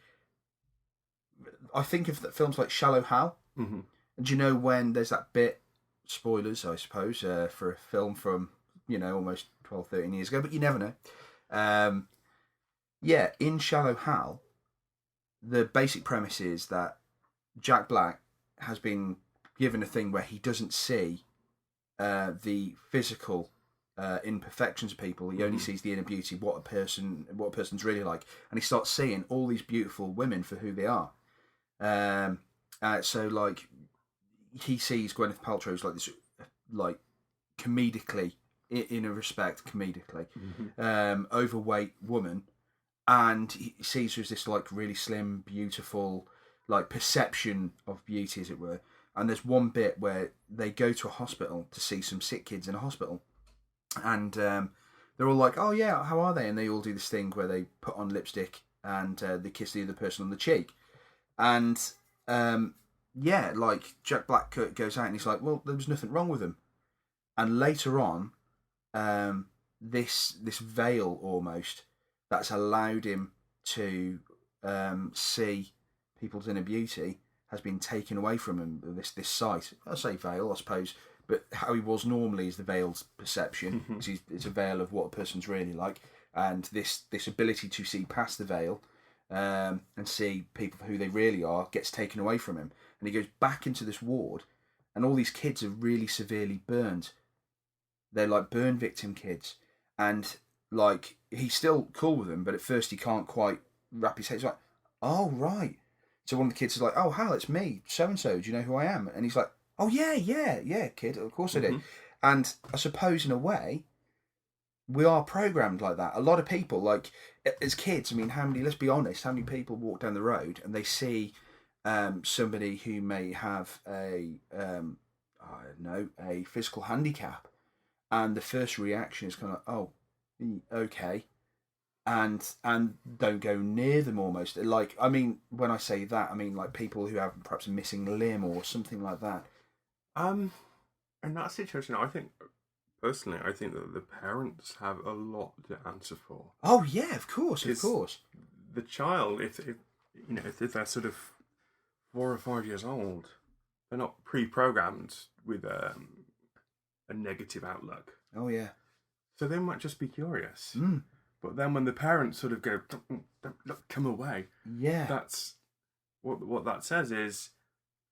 I think of films like Shallow Hal. Mm-hmm. And do you know when there's that bit? Spoilers, I suppose, for a film from almost 12, 13 years ago, but you never know. Yeah, in Shallow Hal, the basic premise is that Jack Black has been given a thing where he doesn't see the physical imperfections of people. He only sees the inner beauty, what a person's really like, and he starts seeing all these beautiful women for who they are. So like he sees Gwyneth Paltrow as like this, like comedically, in a respect, overweight woman, and he sees her as this like really slim, beautiful, like perception of beauty, as it were. And there's one bit where they go to a hospital to see some sick kids in a hospital, and they're all like, "Oh yeah, how are they?" And they all do this thing where they put on lipstick and they kiss the other person on the cheek, and yeah, like Jack Black goes out and he's like, "Well, there was nothing wrong with them." And later on, this veil almost that's allowed him to see people's inner beauty has been taken away from him. This sight, I say veil, I suppose, but how he was normally is the veiled perception. It's a veil of what a person's really like, and this ability to see past the veil and see people for who they really are gets taken away from him, and he goes back into this ward, and all these kids are really severely burned. They're like burn victim kids, and like he's still cool with them, but at first he can't quite wrap his head. He's like, "Oh right." So one of the kids is like, "Oh Hal, it's me, so and so. Do you know who I am?" And he's like, "Oh yeah, kid. Of course I do." And I suppose in a way, we are programmed like that. A lot of people, like as kids, I mean, let's be honest, how many people walk down the road and they see somebody who may have a physical handicap, and the first reaction is kind of, "Oh, okay," and don't go near them almost. Like, I mean, when I say that, I mean like people who have perhaps a missing limb or something like that. In that situation, I think personally, I think that the parents have a lot to answer for. Oh yeah, of course. The child, if they're sort of 4 or 5 years old, they're not pre-programmed with a negative outlook. Oh yeah. So they might just be curious. But then when the parents sort of go, "Look, come away," yeah, that's what that says is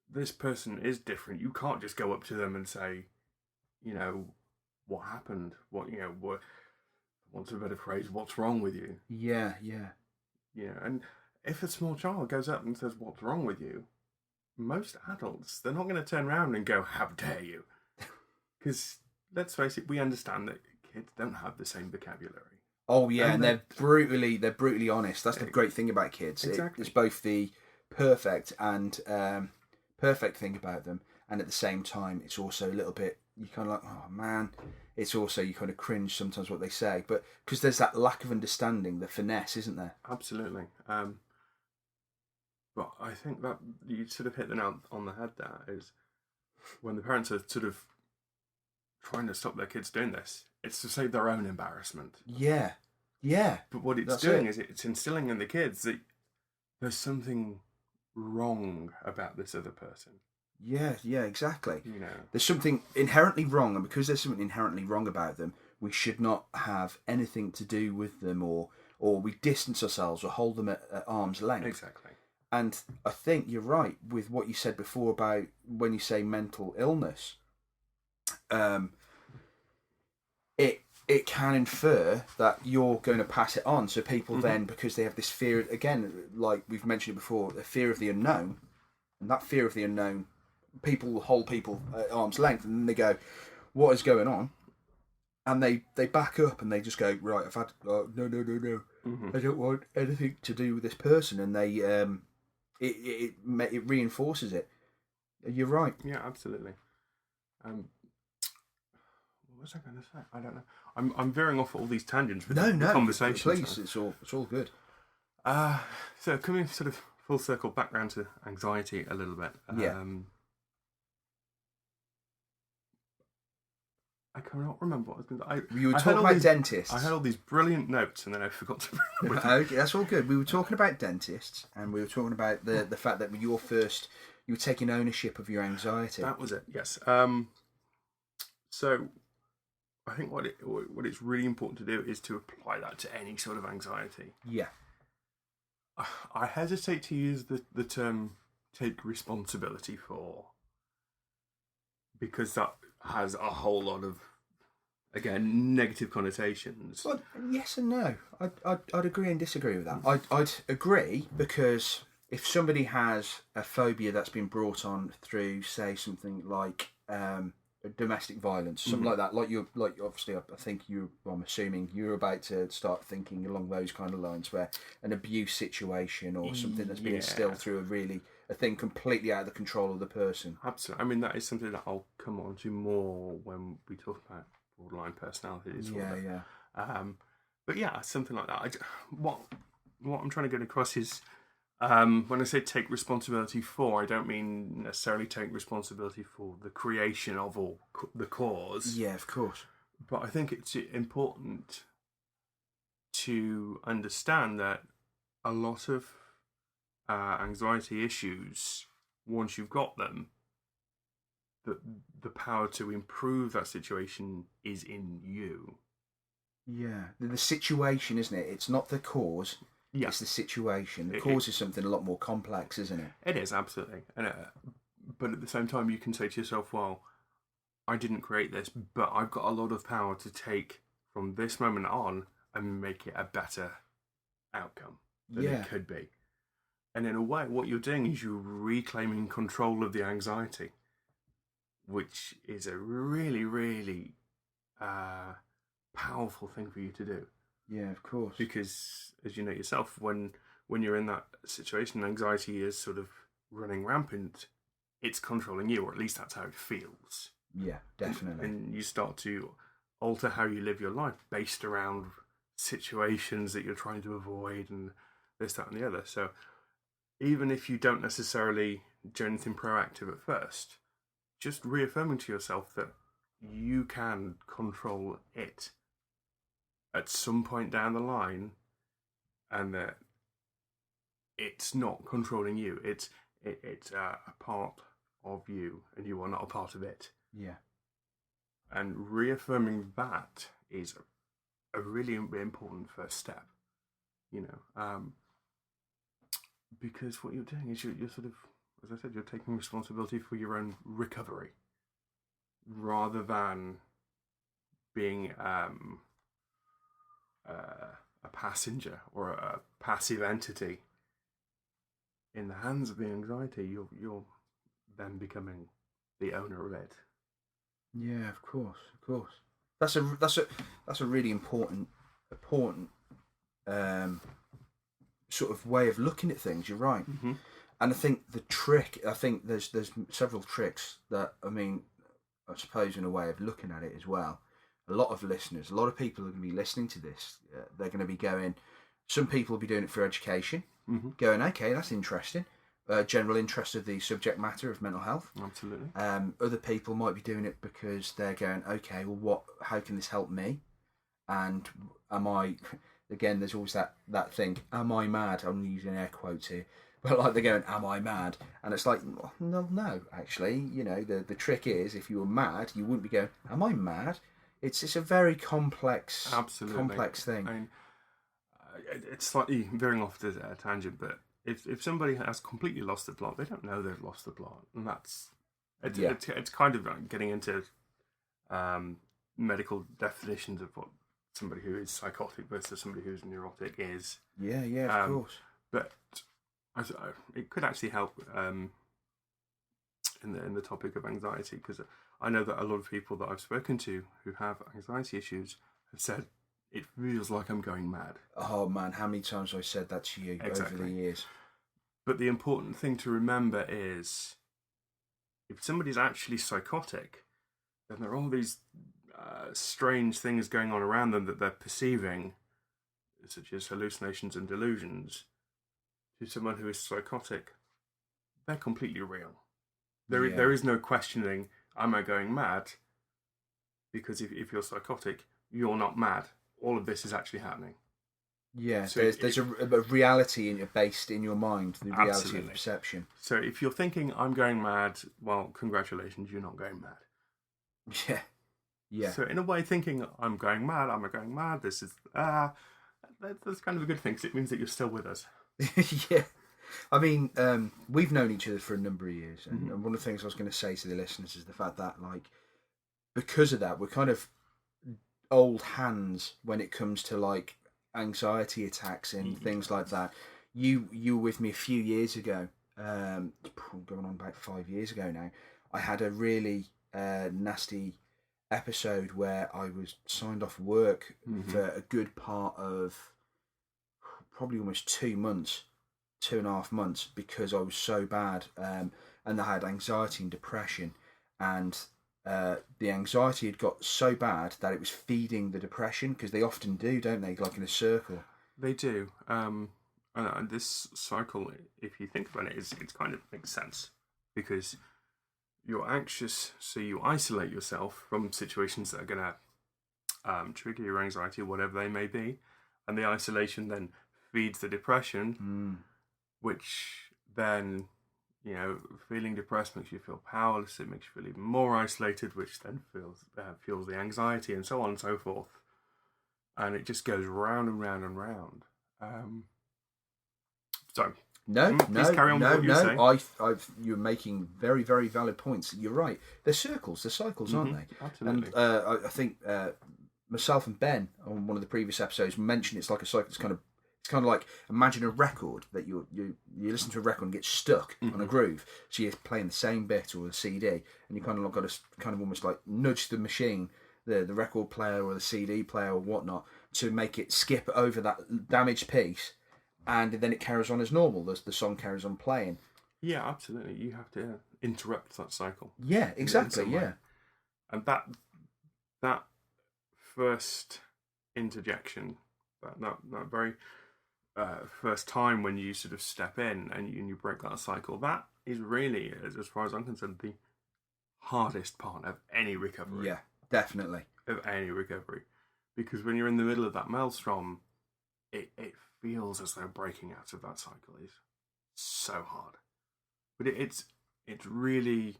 this person is different. You can't just go up to them and say, what happened? What what's a better phrase? What's wrong with you? Yeah. And if a small child goes up and says, "What's wrong with you?" most adults, they're not going to turn around and go, "How dare you?" Because let's face it, we understand that kids don't have the same vocabulary. Oh yeah, and they're brutally honest. That's the great thing about kids. Exactly. It's both the perfect and perfect thing about them, and at the same time, it's also a little bit, you kind of like, oh man. It's also, you kind of cringe sometimes what they say, but because there's that lack of understanding, the finesse, isn't there? Absolutely. But I think that you sort of hit the nail on the head there, is when the parents are sort of trying to stop their kids doing this, it's to save their own embarrassment. Yeah. But what it's doing is it's instilling in the kids that there's something wrong about this other person. Yeah, exactly. There's something inherently wrong, and because there's something inherently wrong about them, we should not have anything to do with them, or we distance ourselves or hold them at arm's length. Exactly. And I think you're right with what you said before about when you say mental illness. It can infer that you're going to pass it on. So people then, because they have this fear, again, like we've mentioned it before, the fear of the unknown, and that fear of the unknown, people hold people at arm's length, and then they go, "What is going on?" And they back up and they just go, "Right, I've had no. I don't want anything to do with this person," and they it reinforces it. You're right. Yeah, absolutely. What was I going to say? I don't know. I'm veering off all these tangents with the conversation. Please, it's all good. So coming sort of full circle back round to anxiety a little bit. Yeah. I cannot remember what I was going to say. You were talking about dentists. I had all these brilliant notes, and then I forgot to bring them. Okay, that's all good. We were talking about dentists, and we were talking about the fact that you were taking ownership of your anxiety. That was it. Yes. So, I think what it's really important to do is to apply that to any sort of anxiety. Yeah. I hesitate to use the term "take responsibility for," because that has a whole lot of, again, negative connotations. Well, yes and no. I'd agree and disagree with that. I'd agree because if somebody has a phobia that's been brought on through, say, something like domestic violence, something like that, like obviously, I think I'm assuming you're about to start thinking along those kind of lines, where an abuse situation or something that's been instilled through a thing completely out of the control of the person. Absolutely. I mean, that is something that I'll come on to more when we talk about borderline personality disorder. Yeah. But yeah, something like that. What I'm trying to get across is, when I say take responsibility for, I don't mean necessarily take responsibility for the creation of or the cause. Yeah, of course. But I think it's important to understand that a lot of anxiety issues, once you've got them, the power to improve that situation is in you. Yeah, the situation, isn't it? It's not the cause. Yeah. It's the situation. The cause is something a lot more complex, isn't it? It is, absolutely. And but at the same time, you can say to yourself, well, I didn't create this, but I've got a lot of power to take from this moment on and make it a better outcome than it could be. And in a way, what you're doing is you're reclaiming control of the anxiety, which is a really, really powerful thing for you to do. Yeah, of course. Because, as you know yourself, when you're in that situation, anxiety is sort of running rampant. It's controlling you, or at least that's how it feels. Yeah, definitely. And you start to alter how you live your life based around situations that you're trying to avoid and this, that, and the other. So even if you don't necessarily do anything proactive at first, just reaffirming to yourself that you can control it at some point down the line, and that it's not controlling you. It's a part of you, and you are not a part of it. Yeah. And reaffirming that is a really important first step. Because what you're doing is you're sort of, as I said, you're taking responsibility for your own recovery, rather than being a passenger or a passive entity in the hands of the anxiety. You're then becoming the owner of it. Yeah, of course. That's a really important sort of way of looking at things. You're right. Mm-hmm. And I think there's several tricks that, I suppose, in a way of looking at it as well. A lot of listeners, a lot of people are going to be listening to this. They're going to be going, some people will be doing it for education, going, okay, that's interesting. General interest of the subject matter of mental health. Absolutely. Other people might be doing it because they're going, okay, well, how can this help me? And am I, again, there's always that thing, am I mad? I'm using air quotes here. But like they're going, am I mad? And it's like, no, actually, the trick is, if you were mad, you wouldn't be going, am I mad? It's a very complex thing. I mean, it's slightly veering off to a tangent, but if somebody has completely lost the plot, they don't know they've lost the plot, and it's kind of like getting into medical definitions of what somebody who is psychotic versus somebody who's neurotic is. Yeah, of course. But it could actually help in the topic of anxiety, because I know that a lot of people that I've spoken to who have anxiety issues have said, it feels like I'm going mad. Oh man, how many times have I said that to you over the years? But the important thing to remember is, if somebody's actually psychotic, then there are all these strange things going on around them that they're perceiving, such as hallucinations and delusions. To someone who is psychotic, they're completely real. There is no questioning, am I going mad? because if you're psychotic, you're not mad. All of this is actually happening. Yeah, So there's a reality based in your mind, the reality Absolutely. of the perception. So if you're thinking, I'm going mad, well, congratulations, you're not going mad. Yeah, yeah. So in a way, thinking, I'm going mad, this is, that's kind of a good thing, because it means that you're still with us. Yeah. I mean, we've known each other for a number of years, and, Mm-hmm. and one of the things I was going to say to the listeners is the fact that, like, because of that, we're kind of old hands when it comes to, like, anxiety attacks and things like that. You were with me a few years ago, going on about 5 years ago now. I had a really nasty episode where I was signed off work for a good part of probably almost 2 months, 2.5 months, because I was so bad, and I had anxiety and depression, and the anxiety had got so bad that it was feeding the depression, because they often do, don't they? Like in a circle. They do. And this cycle, if you think about it, it kind of makes sense, because you're anxious, so you isolate yourself from situations that are going to trigger your anxiety, whatever they may be, and the isolation then feeds the depression, which then, feeling depressed makes you feel powerless. It makes you feel even more isolated, which then fuels the anxiety, and so on and so forth. And it just goes round and round and round. Please carry on with what you're saying. You're making very, very valid points. You're right. They're circles. They're cycles, aren't they? Absolutely. And I think myself and Ben on one of the previous episodes mentioned it's like a cycle. It's kind of like, imagine a record that you listen to a record and get stuck on a groove. So you're playing the same bit or the CD, and you kind of got to kind of almost like nudge the machine, the record player or the CD player or whatnot, to make it skip over that damaged piece, and then it carries on as normal. The song carries on playing. Yeah, absolutely. You have to interrupt that cycle. Yeah, exactly. Yeah, and that first interjection, that very first time when you sort of step in and you break that cycle, that is really, as far as I'm concerned, the hardest part of any recovery. Yeah, definitely. Of any recovery. Because when you're in the middle of that maelstrom, it feels as though breaking out of that cycle is so hard. But it's really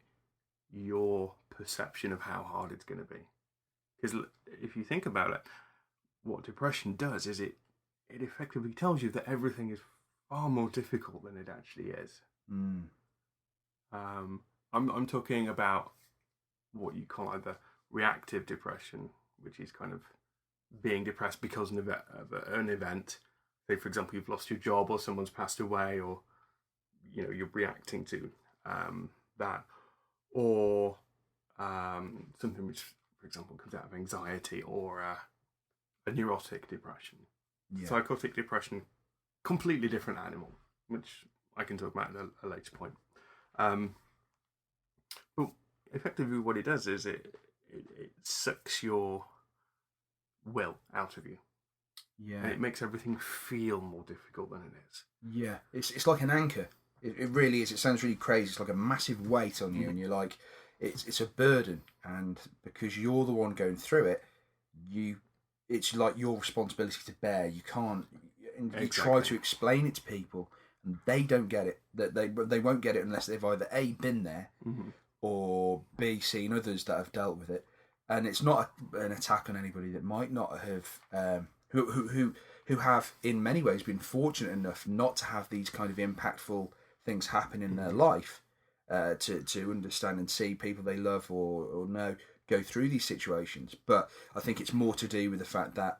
your perception of how hard it's going to be. Because if you think about it, what depression does is it effectively tells you that everything is far more difficult than it actually is. I'm talking about what you call either reactive depression, which is kind of being depressed because of an event. Say, for example, you've lost your job or someone's passed away, or you're reacting to that, or something which, for example, comes out of anxiety, or a neurotic depression. Yeah. Psychotic depression, completely different animal, which I can talk about at a later point. But effectively what it does is it sucks your will out of you. Yeah. And it makes everything feel more difficult than it is. Yeah. It's like an anchor. It really is. It sounds really crazy. It's like a massive weight on you, and you're like, it's a burden, and because you're the one going through it, it's like your responsibility to bear. You can't. You try to explain it to people, and they don't get it. That they won't get it unless they've either A, been there, or B, seen others that have dealt with it. And it's not an attack on anybody that might not have, who have in many ways been fortunate enough not to have these kind of impactful things happen in their life, to understand and see people they love or know go through these situations. But I think it's more to do with the fact that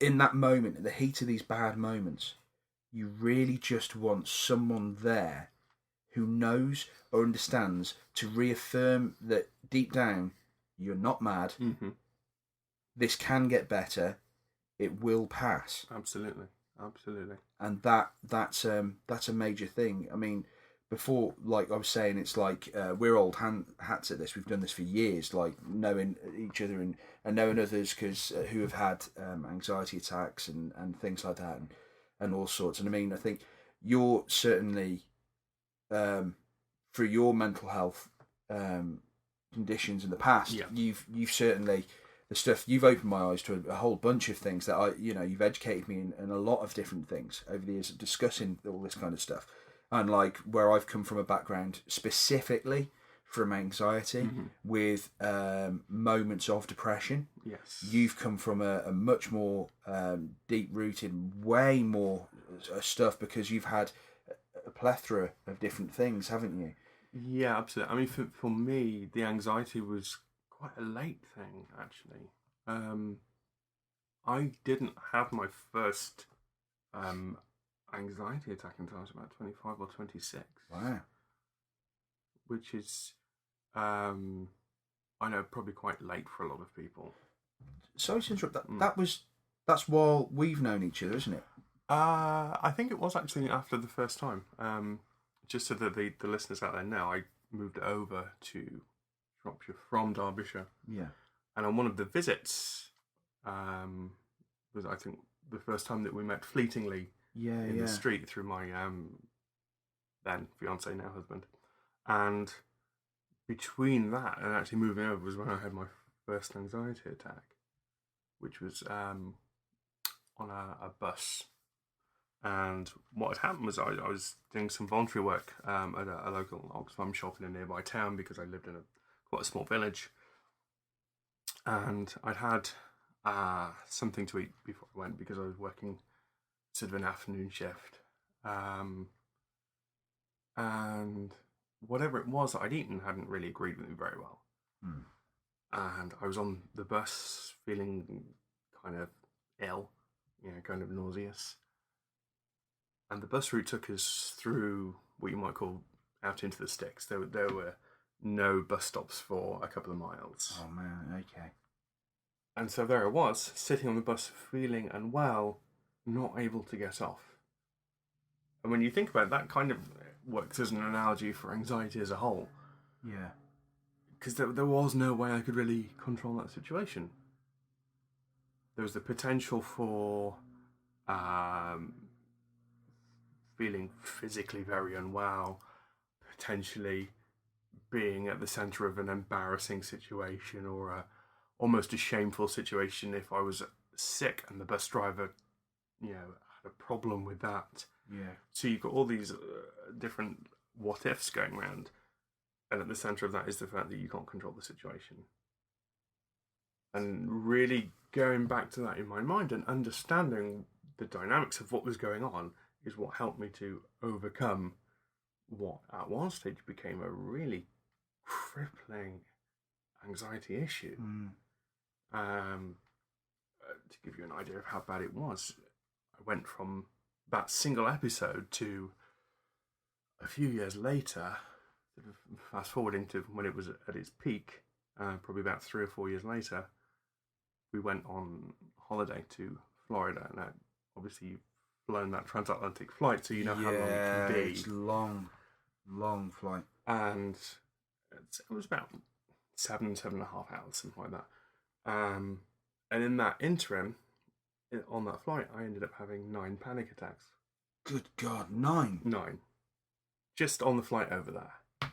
in that moment, at the heat of these bad moments, you really just want someone there who knows or understands to reaffirm that deep down you're not mad. This can get better. It will pass. Absolutely. And that's a major thing. I mean, before, like I was saying, it's like we're old hats at this. We've done this for years, like knowing each other and knowing others who have had anxiety attacks and things like that, and all sorts. And I mean, I think you're certainly through your mental health conditions in the past, Yeah. you've certainly, the stuff you've opened my eyes to a whole bunch of things that you've educated me in a lot of different things over the years of discussing all this kind of stuff. And like where I've come from a background specifically from anxiety with moments of depression. Yes. You've come from a much more deep-rooted, way more stuff because you've had a plethora of different things, haven't you? Yeah, absolutely. I mean, for me, the anxiety was quite a late thing, actually. I didn't have my first anxiety attack until I was about 25 or 26. Wow. Which is, I know, probably quite late for a lot of people. Sorry to interrupt. That's while we've known each other, isn't it? I think it was actually after the first time. Just so that the listeners out there know, I moved over to Shropshire from Derbyshire. Yeah. And on one of the visits, was I think the first time that we met fleetingly in the street through my then fiance, now husband. And between that and actually moving over was when I had my first anxiety attack, which was on a bus. And what had happened was I was doing some voluntary work at a local Oxfam shop in a nearby town because I lived in quite a small village. And I'd had something to eat before I went because I was working sort of an afternoon shift. And whatever it was that I'd eaten hadn't really agreed with me very well. And I was on the bus feeling kind of ill, kind of nauseous. And the bus route took us through what you might call out into the sticks. There were no bus stops for a couple of miles. Oh man, okay. And so there I was, sitting on the bus feeling unwell, not able to get off. And when you think about it, that kind of works as an analogy for anxiety as a whole. Yeah. Because there was no way I could really control that situation. There was the potential for feeling physically very unwell, potentially being at the centre of an embarrassing situation or almost a shameful situation if I was sick and the bus driver, had a problem with that. Yeah. So you've got all these different what ifs going around, and at the centre of that is the fact that you can't control the situation. And really going back to that in my mind and understanding the dynamics of what was going on is what helped me to overcome what at one stage became a really crippling anxiety issue. To give you an idea of how bad it was, I went from that single episode to a few years later, fast forwarding to when it was at its peak, probably about 3 or 4 years later, we went on holiday to Florida. Now, obviously, you've flown that transatlantic flight, so you know how long it can be. It's long flight. And it was about 7.5 hours, something like that. And in that interim, on that flight, I ended up having 9 panic attacks. Good God, 9? 9. Just on the flight over there.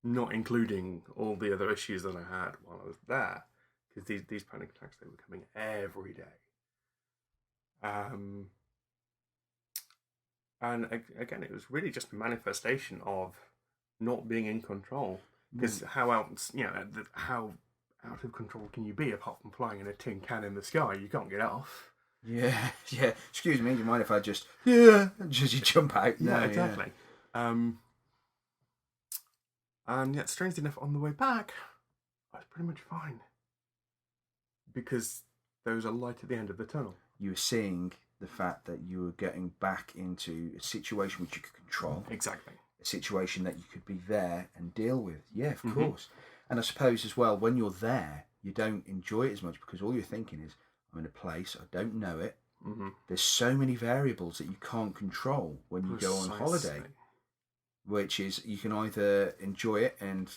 Not including all the other issues that I had while I was there. Because these panic attacks, they were coming every day. And again, it was really just a manifestation of not being in control. Because how else, how out of control can you be apart from flying in a tin can in the sky? You can't get off. Yeah. Excuse me, do you mind if I just jump out? No, exactly. Yeah. And yet, strangely enough, on the way back, I was pretty much fine. Because there was a light at the end of the tunnel. You were seeing the fact that you were getting back into a situation which you could control. Exactly. A situation that you could be there and deal with. Yeah, of course. And I suppose as well, when you're there, you don't enjoy it as much because all you're thinking is, I'm in a place, I don't know it. There's so many variables that you can't control when you go on holiday. Which is, you can either enjoy it and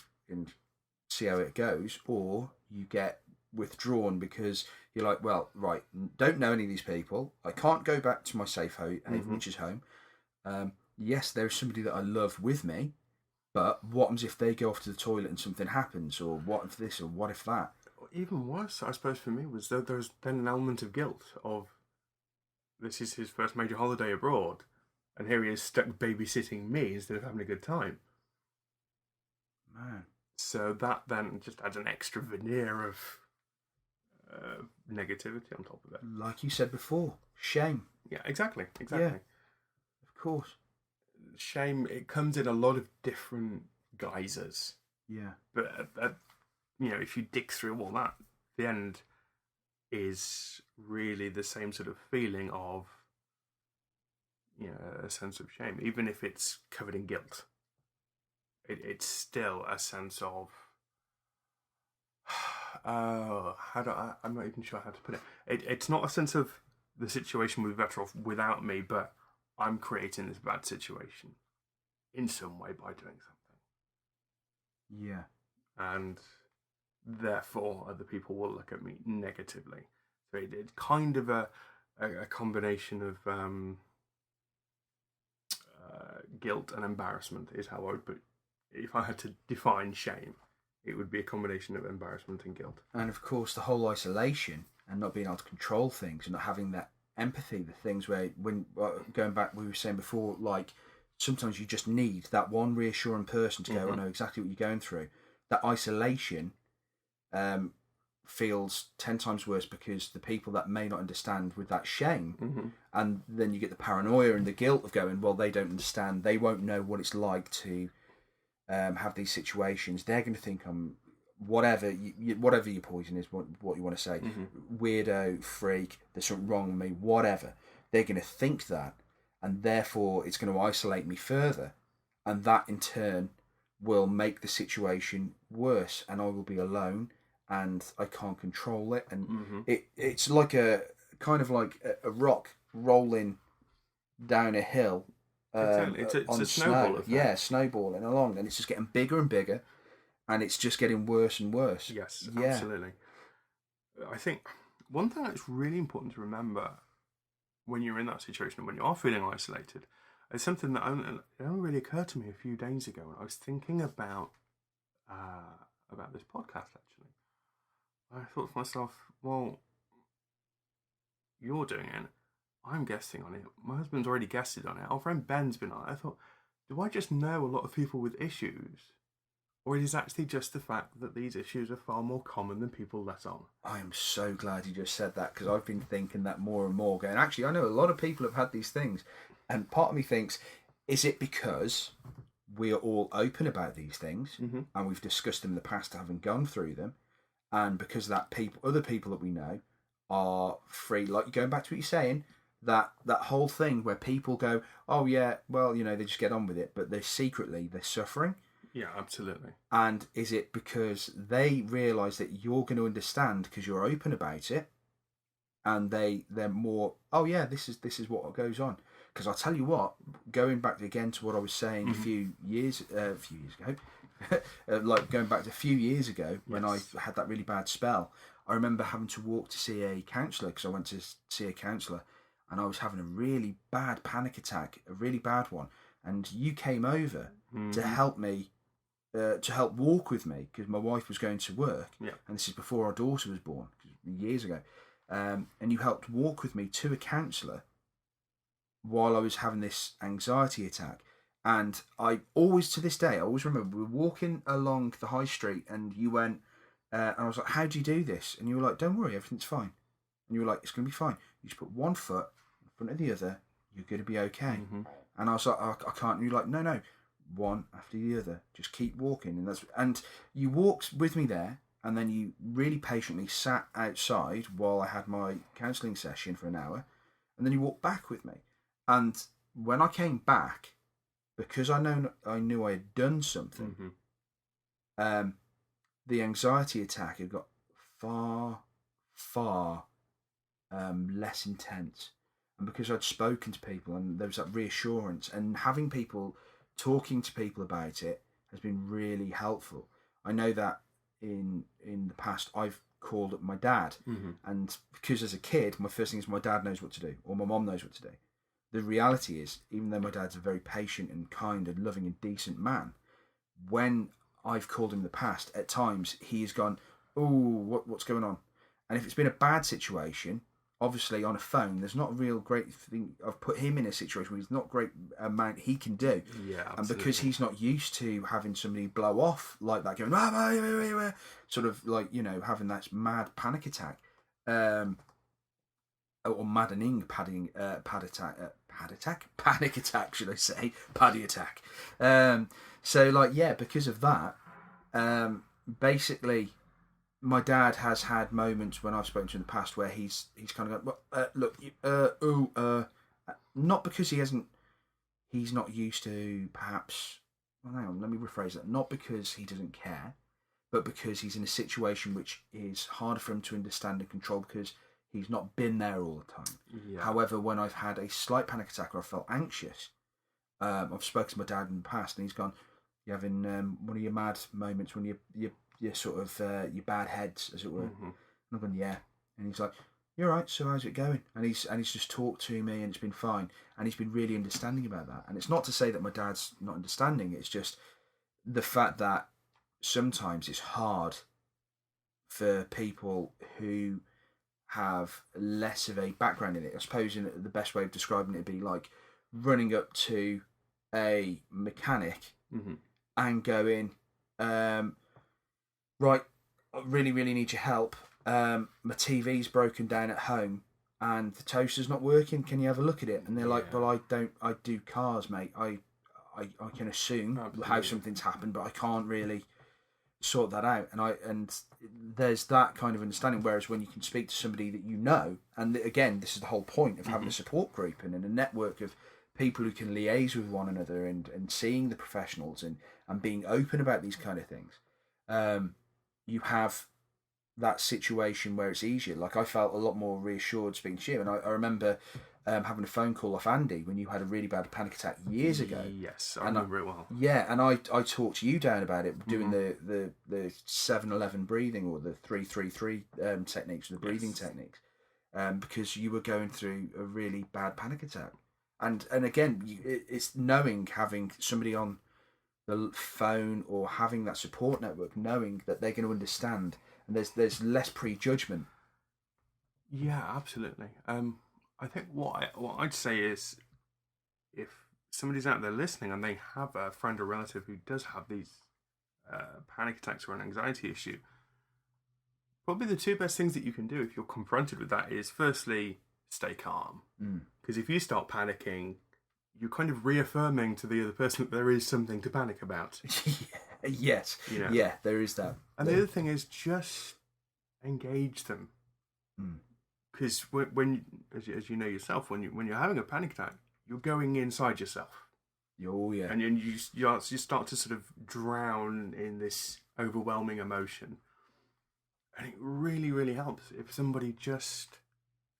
see how it goes, or you get withdrawn because you're like, well, right, don't know any of these people. I can't go back to my safe haven, which is home. Yes, there's somebody that I love with me, But what happens if they go off to the toilet and something happens, or what if this, or what if that? Even worse, I suppose, for me, was that there's then an element of guilt of this is his first major holiday abroad, and here he is stuck babysitting me instead of having a good time. Man. So that then just adds an extra veneer of negativity on top of it. Like you said before, shame. Yeah, exactly. Yeah, of course. Shame, it comes in a lot of different guises. Yeah. But, if you dig through all that, the end is really the same sort of feeling of, a sense of shame. Even if it's covered in guilt, it's still a sense of, I'm not even sure how to put it. It's not a sense of the situation would be better off without me, but I'm creating this bad situation in some way by doing something. Yeah. And therefore other people will look at me negatively. So it's kind of a combination of guilt and embarrassment is how I would put. If I had to define shame, it would be a combination of embarrassment and guilt. And of course, the whole isolation and not being able to control things and not having that empathy, the things where, when going back, we were saying before, like sometimes you just need that one reassuring person to go, I know exactly what you're going through. That isolation feels 10 times worse because the people that may not understand with that shame, and then you get the paranoia and the guilt of going, well, they don't understand, they won't know what it's like to have these situations. They're going to think I'm whatever your poison is, what you want to say, weirdo, freak, there's something wrong with me, whatever. They're going to think that, and therefore it's going to isolate me further, and that in turn will make the situation worse, and I will be alone, and I can't control it, and it's like a kind of like a rock rolling down a hill. It's a snowball effect. Yeah, snowballing along, and it's just getting bigger and bigger, and it's just getting worse and worse. Yes, absolutely. I think one thing that's really important to remember when you're in that situation, when you are feeling isolated, is something that only really occurred to me a few days ago when I was thinking about this podcast, actually. I thought to myself, well, you're doing it. I'm guesting on it. My husband's already guested on it. Our friend Ben's been on it. I thought, do I just know a lot of people with issues? Or it is actually just the fact that these issues are far more common than people let on? I am so glad you just said that, because I've been thinking that more and more, going, actually, I know a lot of people have had these things. And part of me thinks, is it because we are all open about these things, and we've discussed them in the past, having gone through them, and because that other people that we know are free, like going back to what you're saying, that whole thing where people go, oh yeah, well, they just get on with it, but they're suffering. Yeah, absolutely. And is it because they realise that you're going to understand because you're open about it, and they're more, oh yeah, this is what goes on? Because I'll tell you what, going back again to what I was saying a few years ago, like going back to a few years ago when I had that really bad spell, I remember having to walk to see a counsellor, because I went to see a counsellor, and I was having a really bad panic attack, a really bad one, and you came over to help me, to help walk with me, because my wife was going to work, and this is before our daughter was born, years ago, and you helped walk with me to a counsellor while I was having this anxiety attack. And I always, to this day, I always remember we were walking along the high street, and you went, and I was like, how do you do this? And you were like, don't worry, everything's fine. And you were like, it's going to be fine. You just put one foot in front of the other, you're going to be okay. And I was like, I can't. And you're like, no, one after the other, just keep walking. And you walked with me there, and then you really patiently sat outside while I had my counselling session for an hour, and then you walked back with me. And when I came back, because I knew I had done something, the anxiety attack had got far less intense. And because I'd spoken to people, and there was that reassurance, and having people, talking to people about it has been really helpful. I know that in the past I've called up my dad, and because as a kid, my first thing is my dad knows what to do, or my mom knows what to do. The reality is, even though my dad's a very patient and kind and loving and decent man, when I've called him in the past, at times he has gone, "Oh, what's going on?" And if it's been a bad situation, obviously on a phone, there's not a real great thing. I've put him in a situation where there's not great amount he can do. Yeah, absolutely. And because he's not used to having somebody blow off like that, going, sort of like, having that mad panic attack, or maddening panic attack, should I say, paddy attack. So like, yeah, because of that, basically, my dad has had moments when I've spoken to him in the past where he's kind of gone, well, look, not because he's not used to, perhaps, well, hang on, let me rephrase that, not because he doesn't care, but because he's in a situation which is harder for him to understand and control because he's not been there all the time. Yeah. However, when I've had a slight panic attack or I felt anxious, I've spoken to my dad in the past and he's gone, "You're having one of your mad moments when you're sort of your bad heads, as it were." Mm-hmm. And I'm going, "Yeah." And he's like, "You're right, so how's it going?" And he's just talked to me and it's been fine. And he's been really understanding about that. And it's not to say that my dad's not understanding, it's just the fact that sometimes it's hard for people who have less of a background in it. I suppose the best way of describing it would be like running up to a mechanic and going, "Right, I really, really need your help. My TV's broken down at home and the toaster's not working. Can you have a look at it?" And they're like, "Well, I do cars, mate. I can assume how something's happened, but I can't really sort that out." And there's that kind of understanding. Whereas when you can speak to somebody that you know, and again, this is the whole point of having a support group and a network of people who can liaise with one another and seeing the professionals and being open about these kind of things. You have that situation where it's easier. Like, I felt a lot more reassured speaking to you, and I remember having a phone call off Andy when you had a really bad panic attack years ago. Yes, I remember it well. Yeah, and I talked you down about it, doing the 7-11 breathing or the 3-3-3 techniques, the breathing techniques, because you were going through a really bad panic attack. And again, it's knowing, having somebody on the phone or having that support network, knowing that they're going to understand, and there's less prejudgment. Yeah, absolutely. I think what I'd say is, if somebody's out there listening and they have a friend or relative who does have these panic attacks or an anxiety issue, probably the two best things that you can do if you're confronted with that is, firstly, stay calm. Because if you start panicking, you're kind of reaffirming to the other person that there is something to panic about. Yes. Yeah, there is that. And the other thing is, just engage them. Because when as you know yourself, when you're having a panic attack, you're going inside yourself. Oh yeah. And you start to sort of drown in this overwhelming emotion. And it really, really helps if somebody just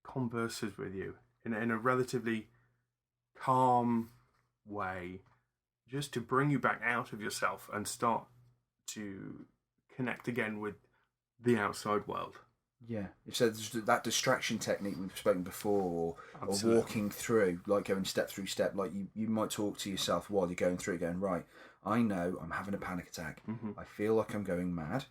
converses with you in a relatively calm way, just to bring you back out of yourself and start to connect again with the outside world. Yeah, so there's that distraction technique we've spoken before, or walking through, like going step through step. Like you might talk to yourself while you're going through it, going, right, I know I'm having a panic attack. I feel like I'm going mad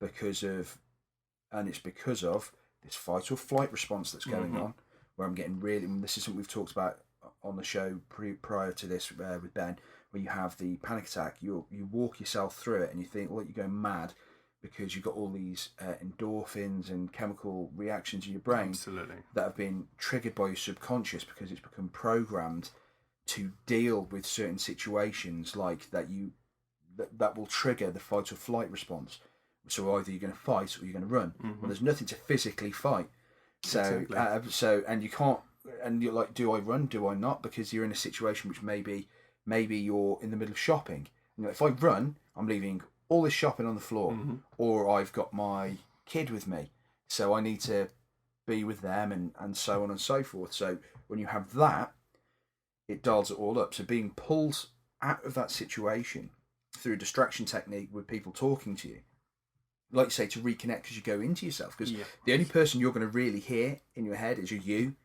it's because of this fight or flight response that's going on, where I'm getting really, and this is something we've talked about on the show prior to this with Ben, where you have the panic attack, you walk yourself through it and you think, well, you're going mad because you've got all these endorphins and chemical reactions in your brain that have been triggered by your subconscious because it's become programmed to deal with certain situations like that that will trigger the fight or flight response. So either you're going to fight or you're going to run. Well, there's nothing to physically fight. So and you can't, and you're like, do I run? Do I not? Because you're in a situation which maybe you're in the middle of shopping. And if I run, I'm leaving all this shopping on the floor, or I've got my kid with me, so I need to be with them, and so on and so forth. So when you have that, it dials it all up. So being pulled out of that situation through a distraction technique with people talking to you, like you say, to reconnect as you go into yourself, because the only person you're going to really hear in your head is you,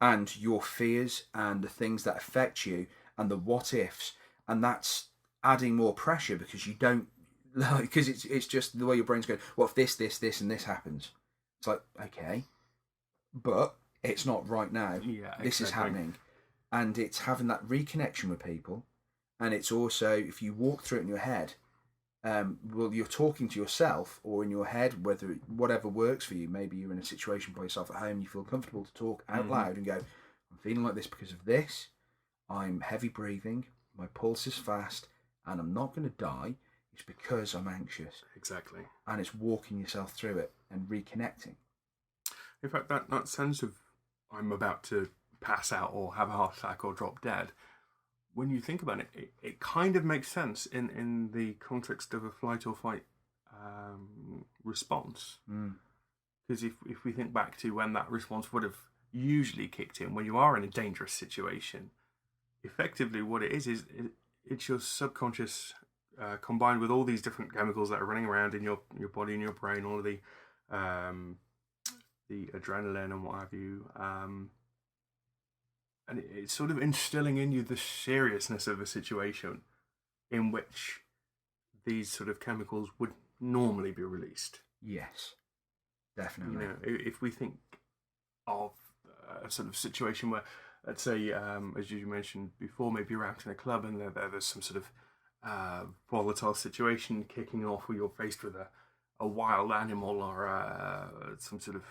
and your fears and the things that affect you and the what ifs, and that's adding more pressure because you don't, because it's just the way your brain's going, what if this, and this happens? It's like, okay, but it's not right now. Yeah, this is happening. And it's having that reconnection with people. And it's also, if you walk through it in your head, well, you're talking to yourself or in your head, whatever works for you. Maybe you're in a situation by yourself at home, you feel comfortable to talk out loud and go, I'm feeling like this because of this. I'm heavy breathing, my pulse is fast, and I'm not going to die. It's because I'm anxious. Exactly. And it's walking yourself through it and reconnecting. In fact, that sense of I'm about to pass out or have a heart attack or drop dead, when you think about it, it kind of makes sense in the context of a flight or fight response. Because if we think back to when that response would have usually kicked in, when you are in a dangerous situation, effectively what it is it's your subconscious combined with all these different chemicals that are running around in your body and your brain, all of the adrenaline and what have you, and it's sort of instilling in you the seriousness of a situation in which these sort of chemicals would normally be released. Yes, definitely. You know, if we think of a sort of situation where, let's say, as you mentioned before, maybe you're out in a club and there's some sort of volatile situation kicking off, where you're faced with a wild animal or some sort of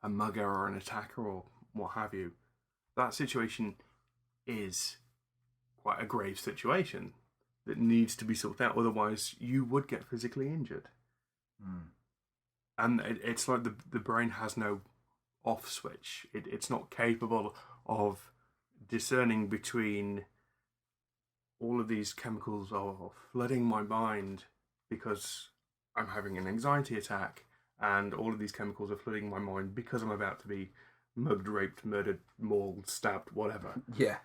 a mugger or an attacker or what have you. That situation is quite a grave situation that needs to be sorted out. Otherwise, you would get physically injured. And it's like the brain has no off switch. It's not capable of discerning between all of these chemicals are flooding my mind because I'm having an anxiety attack, and all of these chemicals are flooding my mind because I'm about to be mugged, raped, murdered, mauled, stabbed, whatever. Yeah.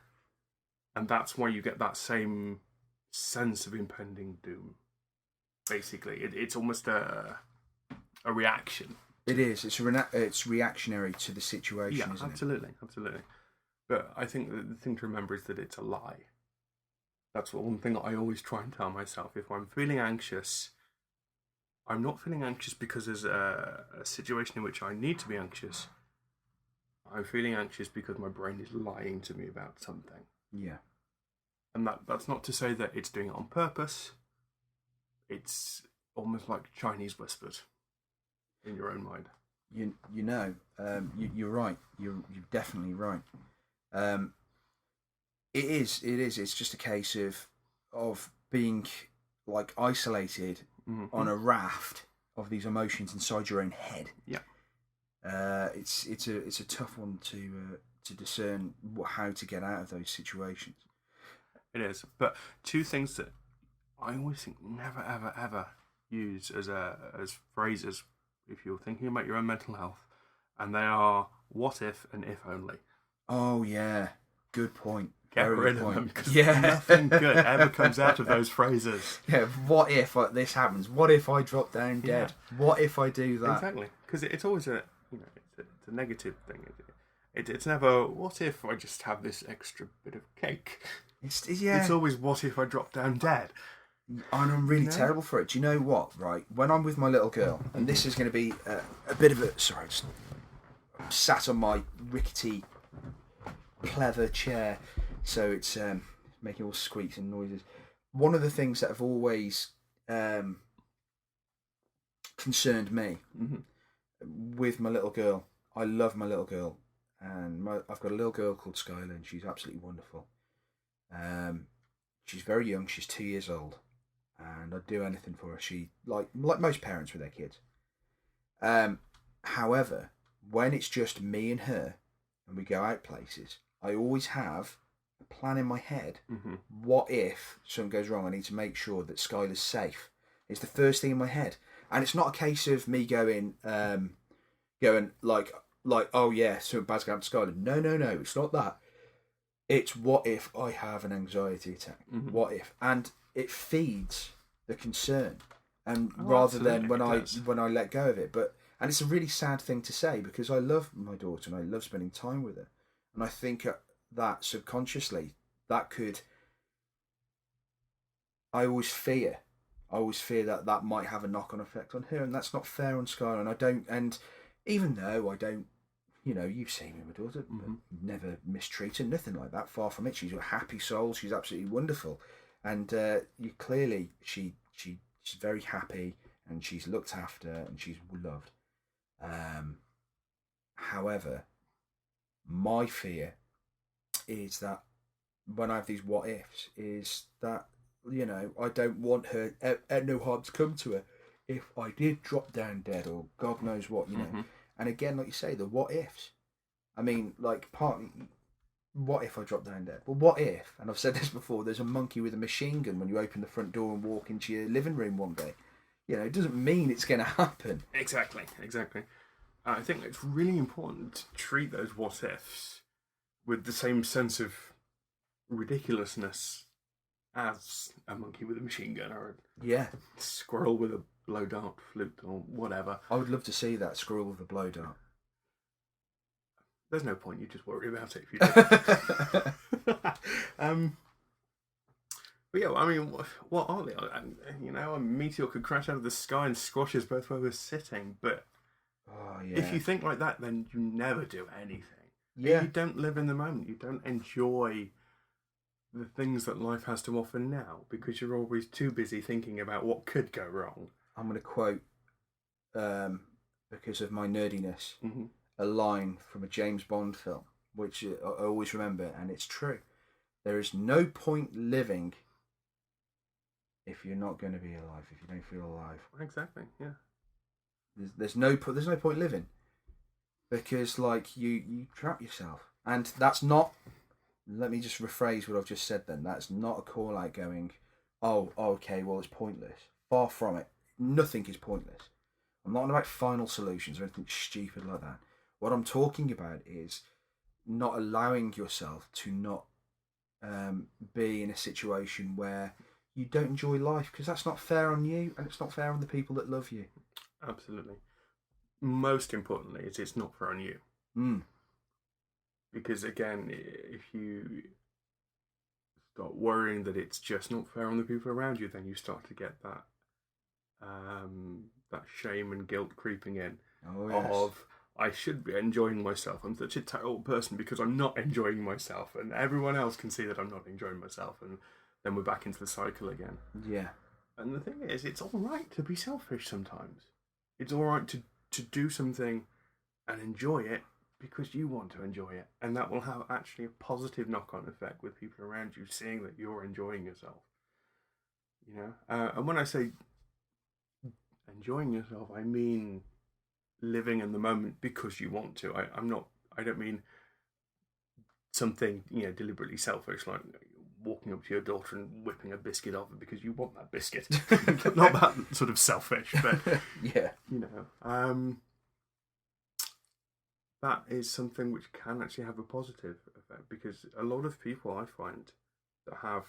And that's why you get that same sense of impending doom. Basically, it's almost a reaction. It is. It's reactionary to the situation, isn't absolutely, it? Absolutely. But I think that the thing to remember is that it's a lie. That's one thing that I always try and tell myself. If I'm feeling anxious, I'm not feeling anxious because there's a situation in which I need to be anxious. I'm feeling anxious because my brain is lying to me about something. Yeah. And that's not to say that it's doing it on purpose. It's almost like Chinese whispered in your own mind. You're right. You're definitely right. It is. It's just a case of being like isolated on a raft of these emotions inside your own head. Yeah. It's a tough one to discern how to get out of those situations. It is, but two things that I always think never ever ever use as phrases if you're thinking about your own mental health, and they are what if and if only. Oh yeah, good point. Get rid of them, because yeah. Nothing good ever comes out of those phrases. Yeah, what if this happens? What if I drop down dead? Yeah. What if I do that? Exactly, because it's always it's a negative thing. It's never what if I just have this extra bit of cake. It's always what if I drop down dead. And I'm really terrible for it. Do you know what? Right, when I'm with my little girl, and this is going to be a bit of a sorry, I'm sat on my rickety pleather chair. So it's making all squeaks and noises. One of the things that have always concerned me with my little girl, I love my little girl, and I've got a little girl called Skylar, and she's absolutely wonderful. She's very young, she's 2 years old, and I'd do anything for her. She like most parents with their kids. However, when it's just me and her, and we go out places, I always have a plan in my head. What if something goes wrong? I need to make sure that Skylar's safe. It's the first thing in my head, and it's not a case of me going like oh yeah, something bad's going to happen to Skylar. No, it's not that. It's what if I have an anxiety attack? What if? And it feeds the concern, and rather than when I let go of it. And it's a really sad thing to say because I love my daughter and I love spending time with her, and I think that subconsciously that could. I always fear that might have a knock-on effect on her, and that's not fair on Skylar. And I don't, and even though I don't, you've seen me, my daughter, never mistreat her, nothing like that. Far from it. She's a happy soul. She's absolutely wonderful, and you clearly she's very happy, and she's looked after, and she's loved. However, my fear is that when I have these what ifs, is that I don't want her no harm to come to her if I did drop down dead, or God knows what, And again, like you say, the what ifs. I mean, like, partly, what if I drop down dead? Well, what if, and I've said this before, there's a monkey with a machine gun when you open the front door and walk into your living room one day? It doesn't mean it's going to happen. Exactly. I think it's really important to treat those what ifs with the same sense of ridiculousness as a monkey with a machine gun, or a squirrel with a blow dart flute, or whatever. I would love to see that squirrel with a blow dart. There's no point, you just worry about it if you do. But yeah, I mean, what are they? A meteor could crash out of the sky and squash us both where we're sitting, but if you think like that, then you never do anything. Yeah. You don't live in the moment. You don't enjoy the things that life has to offer now, because you're always too busy thinking about what could go wrong. I'm going to quote, because of my nerdiness, a line from a James Bond film, which I always remember, and it's true. There is no point living if you're not going to be alive, if you don't feel alive. Exactly, yeah. There's no point living, because like you trap yourself, and that's not. Let me just rephrase what I've just said. Then that's not a call out going, oh, okay, well it's pointless. Far from it. Nothing is pointless. I'm not about final solutions or anything stupid like that. What I'm talking about is not allowing yourself to not be in a situation where you don't enjoy life, because that's not fair on you, and it's not fair on the people that love you. Absolutely. Most importantly, it's not fair on you. Because again, if you start worrying that it's just not fair on the people around you, then you start to get that that shame and guilt creeping in. Of, I should be enjoying myself. I'm such a terrible person because I'm not enjoying myself, and everyone else can see that I'm not enjoying myself, and then we're back into the cycle again. Yeah. And the thing is, it's all right to be selfish sometimes. It's all right to do something and enjoy it because you want to enjoy it, and that will have actually a positive knock-on effect with people around you seeing that you're enjoying yourself. And when I say enjoying yourself, I mean living in the moment because you want to. I don't mean something deliberately selfish, like walking up to your daughter and whipping a biscuit off her because you want that biscuit. Not that sort of selfish, but yeah, that is something which can actually have a positive effect, because a lot of people I find that have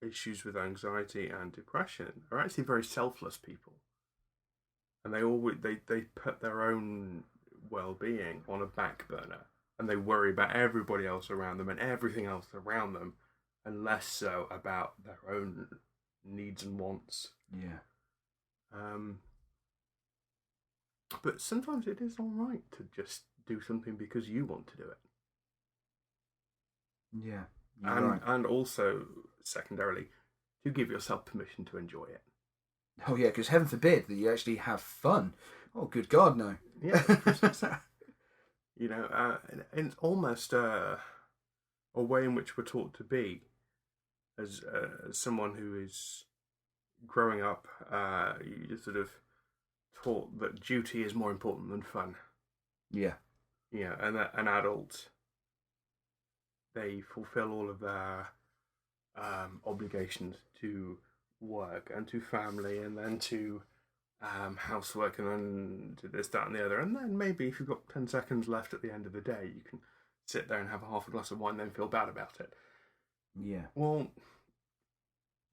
issues with anxiety and depression are actually very selfless people, and they put their own well-being on a back burner, and they worry about everybody else around them and everything else around them, and less so about their own needs and wants. Yeah. But sometimes it is all right to just do something because you want to do it. Yeah. And also, secondarily, to give yourself permission to enjoy it. Oh yeah, because heaven forbid that you actually have fun. Oh, good God, no. Yeah, and it's almost a way in which we're taught to be as someone who is growing up. You're sort of taught that duty is more important than fun. Yeah. Yeah, and that an adult, they fulfill all of their obligations to work and to family, and then to housework, and then to this, that, and the other. And then maybe if you've got 10 seconds left at the end of the day, you can sit there and have half a glass of wine, then feel bad about it. Yeah. Well,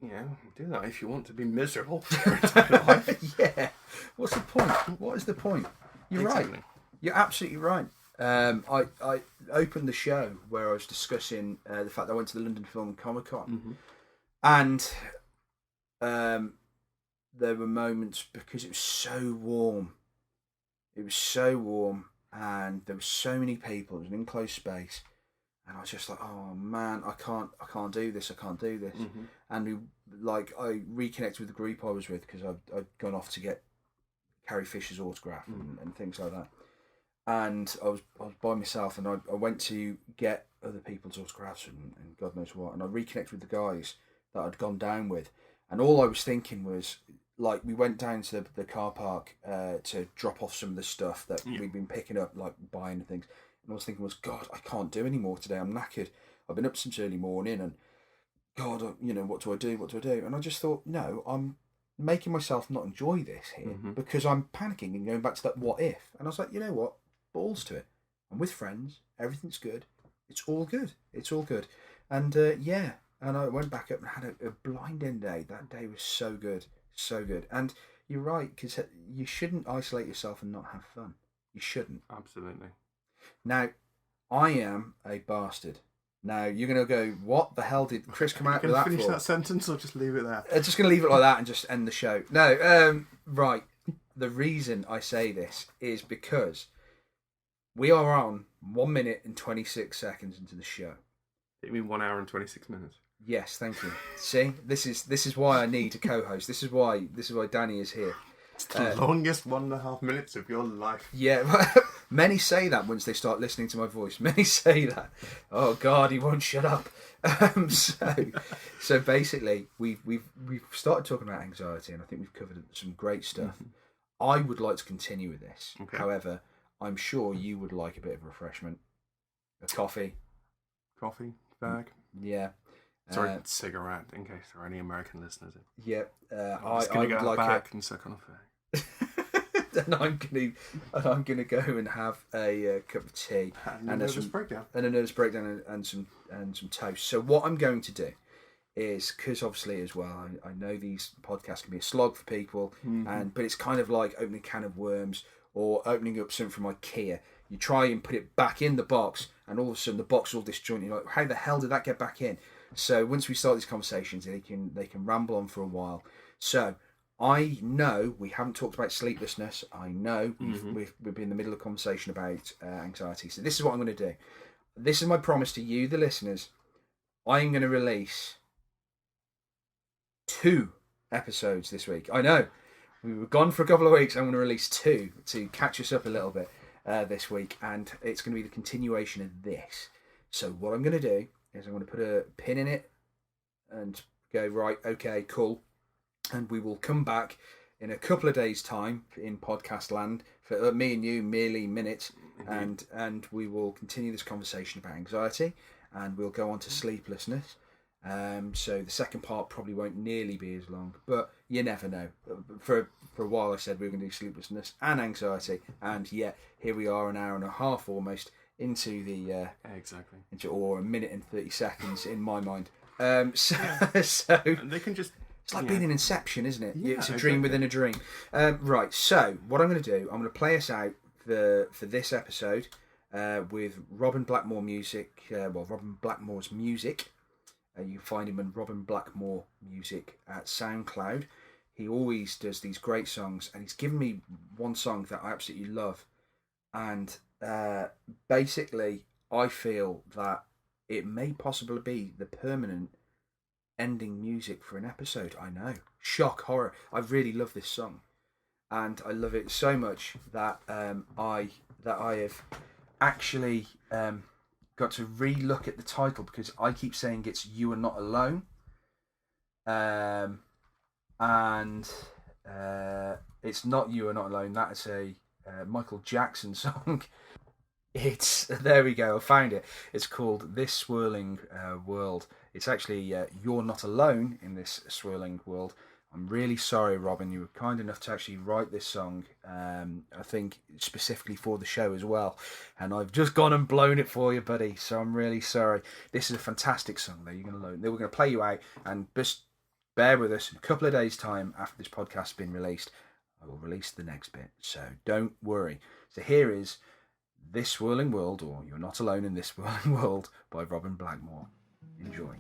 do that if you want to be miserable for your entire life. Yeah. What's the point? What is the point? You're exactly. right. You're absolutely right. I opened the show where I was discussing the fact that I went to the London Film Comic Con, and there were moments because it was so warm. It was so warm, and there were so many people. It was an enclosed space, and I was just like, "Oh man, I can't do this. I can't do this." Mm-hmm. And I reconnected with the group I was with because I'd gone off to get Carrie Fisher's autograph and things like that. And I was by myself, and I went to get other people's autographs and God knows what. And I reconnected with the guys that I'd gone down with, and all I was thinking was, like, we went down to the car park to drop off some of the stuff that we'd been picking up, like buying and things. And I was thinking, God, I can't do any more today. I'm knackered. I've been up since early morning, and God, what do I do? What do I do? And I just thought, no, I'm making myself not enjoy this here because I'm panicking and going back to that what if. And I was like, you know what? Balls to it. I'm with friends. Everything's good. It's all good. It's all good. And and I went back up and had a blinding day. That day was so good. So good. And you're right, because you shouldn't isolate yourself and not have fun. You shouldn't. Absolutely. Now, I am a bastard. Now, you're going to go, what the hell did Chris come out with that for? Finish that sentence or just leave it there? I'm just going to leave it like that and just end the show. No, right. The reason I say this is because we are on 1 minute and 26 seconds into the show. You mean 1 hour and 26 minutes? Yes, thank you. See, this is why I need a co-host. This is why Danny is here. It's the longest 1.5 minutes of your life. Yeah, many say that once they start listening to my voice. Many say that. Oh God, he won't shut up. So basically, we've started talking about anxiety, and I think we've covered some great stuff. I would like to continue with this. Okay. However, I'm sure you would like a bit of refreshment, a coffee, bag. Yeah. Sorry, cigarette, in case there are any American listeners. Yeah, I'm just going to go back and suck on a fag. And I'm gonna go and have a cup of tea and a nervous breakdown, and some toast. So what I'm going to do is, because obviously as well, I know these podcasts can be a slog for people, but it's kind of like opening a can of worms or opening up something from IKEA. You try and put it back in the box, and all of a sudden the box is all disjointed. You're like, how the hell did that get back in? So once we start these conversations, they can ramble on for a while. So I know we haven't talked about sleeplessness. I know we've been in the middle of a conversation about anxiety. So this is what I'm going to do. This is my promise to you, the listeners. I'm going to release 2 episodes this week. I know we were gone for a couple of weeks. I'm going to release 2 to catch us up a little bit this week, and it's going to be the continuation of this. So what I'm going to do is I'm going to put a pin in it and go, right, okay, cool. And we will come back in a couple of days' time in podcast land for me and you, merely minutes, and we will continue this conversation about anxiety, and we'll go on to sleeplessness. So the second part probably won't nearly be as long, but you never know. For a while I said we were going to do sleeplessness and anxiety, and yeah, here we are, an hour and a half almost into the exactly or a minute and 30 seconds in my mind. So and they can just, it's like being in Inception, isn't it? Yeah, it's a dream within a dream. Right. So what I'm going to do, I'm going to play us out for this episode with Robin Blackmore music. Robin Blackmore's music. You can find him on Robin Blackmore Music at SoundCloud. He always does these great songs, and he's given me one song that I absolutely love. And basically, I feel that it may possibly be the permanent ending music for an episode. I know. Shock, horror. I really love this song. And I love it so much that I have actually got to re-look at the title, because I keep saying it's You Are Not Alone. And it's not You Are Not Alone. That is a Michael Jackson song. There we go, I found it. It's called This Swirling World. It's actually You're Not Alone in This Swirling World. I'm really sorry, Robin, you were kind enough to actually write this song, I think specifically for the show as well, and I've just gone and blown it for you, buddy, so I'm really sorry. This is a fantastic song, though. We're going to play you out, and just bear with us. In a couple of days' time, after this podcast has been released, I will release the next bit, so don't worry. So here is This Swirling World, or You're Not Alone in This Swirling World, by Robin Blackmore. Enjoy.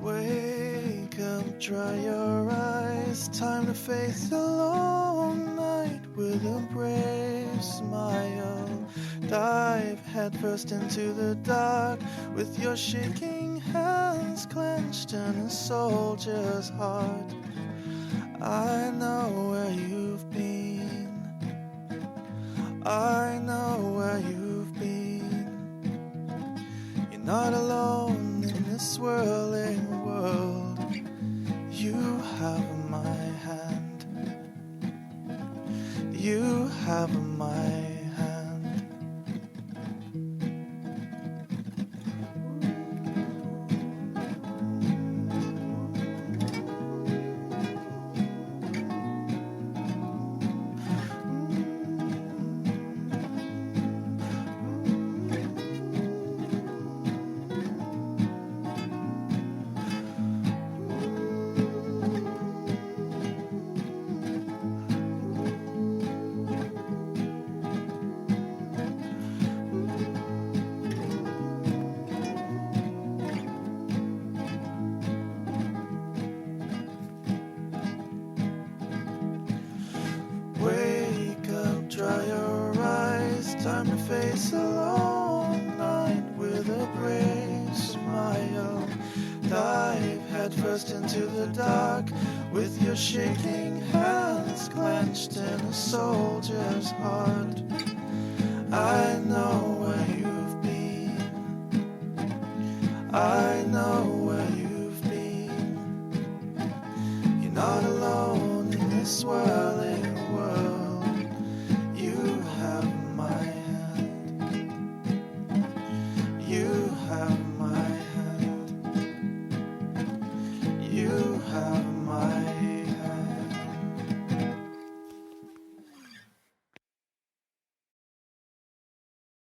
Wake up, dry your eyes, time to face a long night with a brave smile. Dive headfirst into the dark with your shaking hands clenched in a soldier's heart. I know where you've been, I know where you've been. You're not alone in this swirling world. You have my hand. You have my hand. Wake up, dry your eyes, time to face a long night with a brave smile. Dive headfirst into the dark with your shaking hands clenched in a soldier's heart. I know where you've been, I know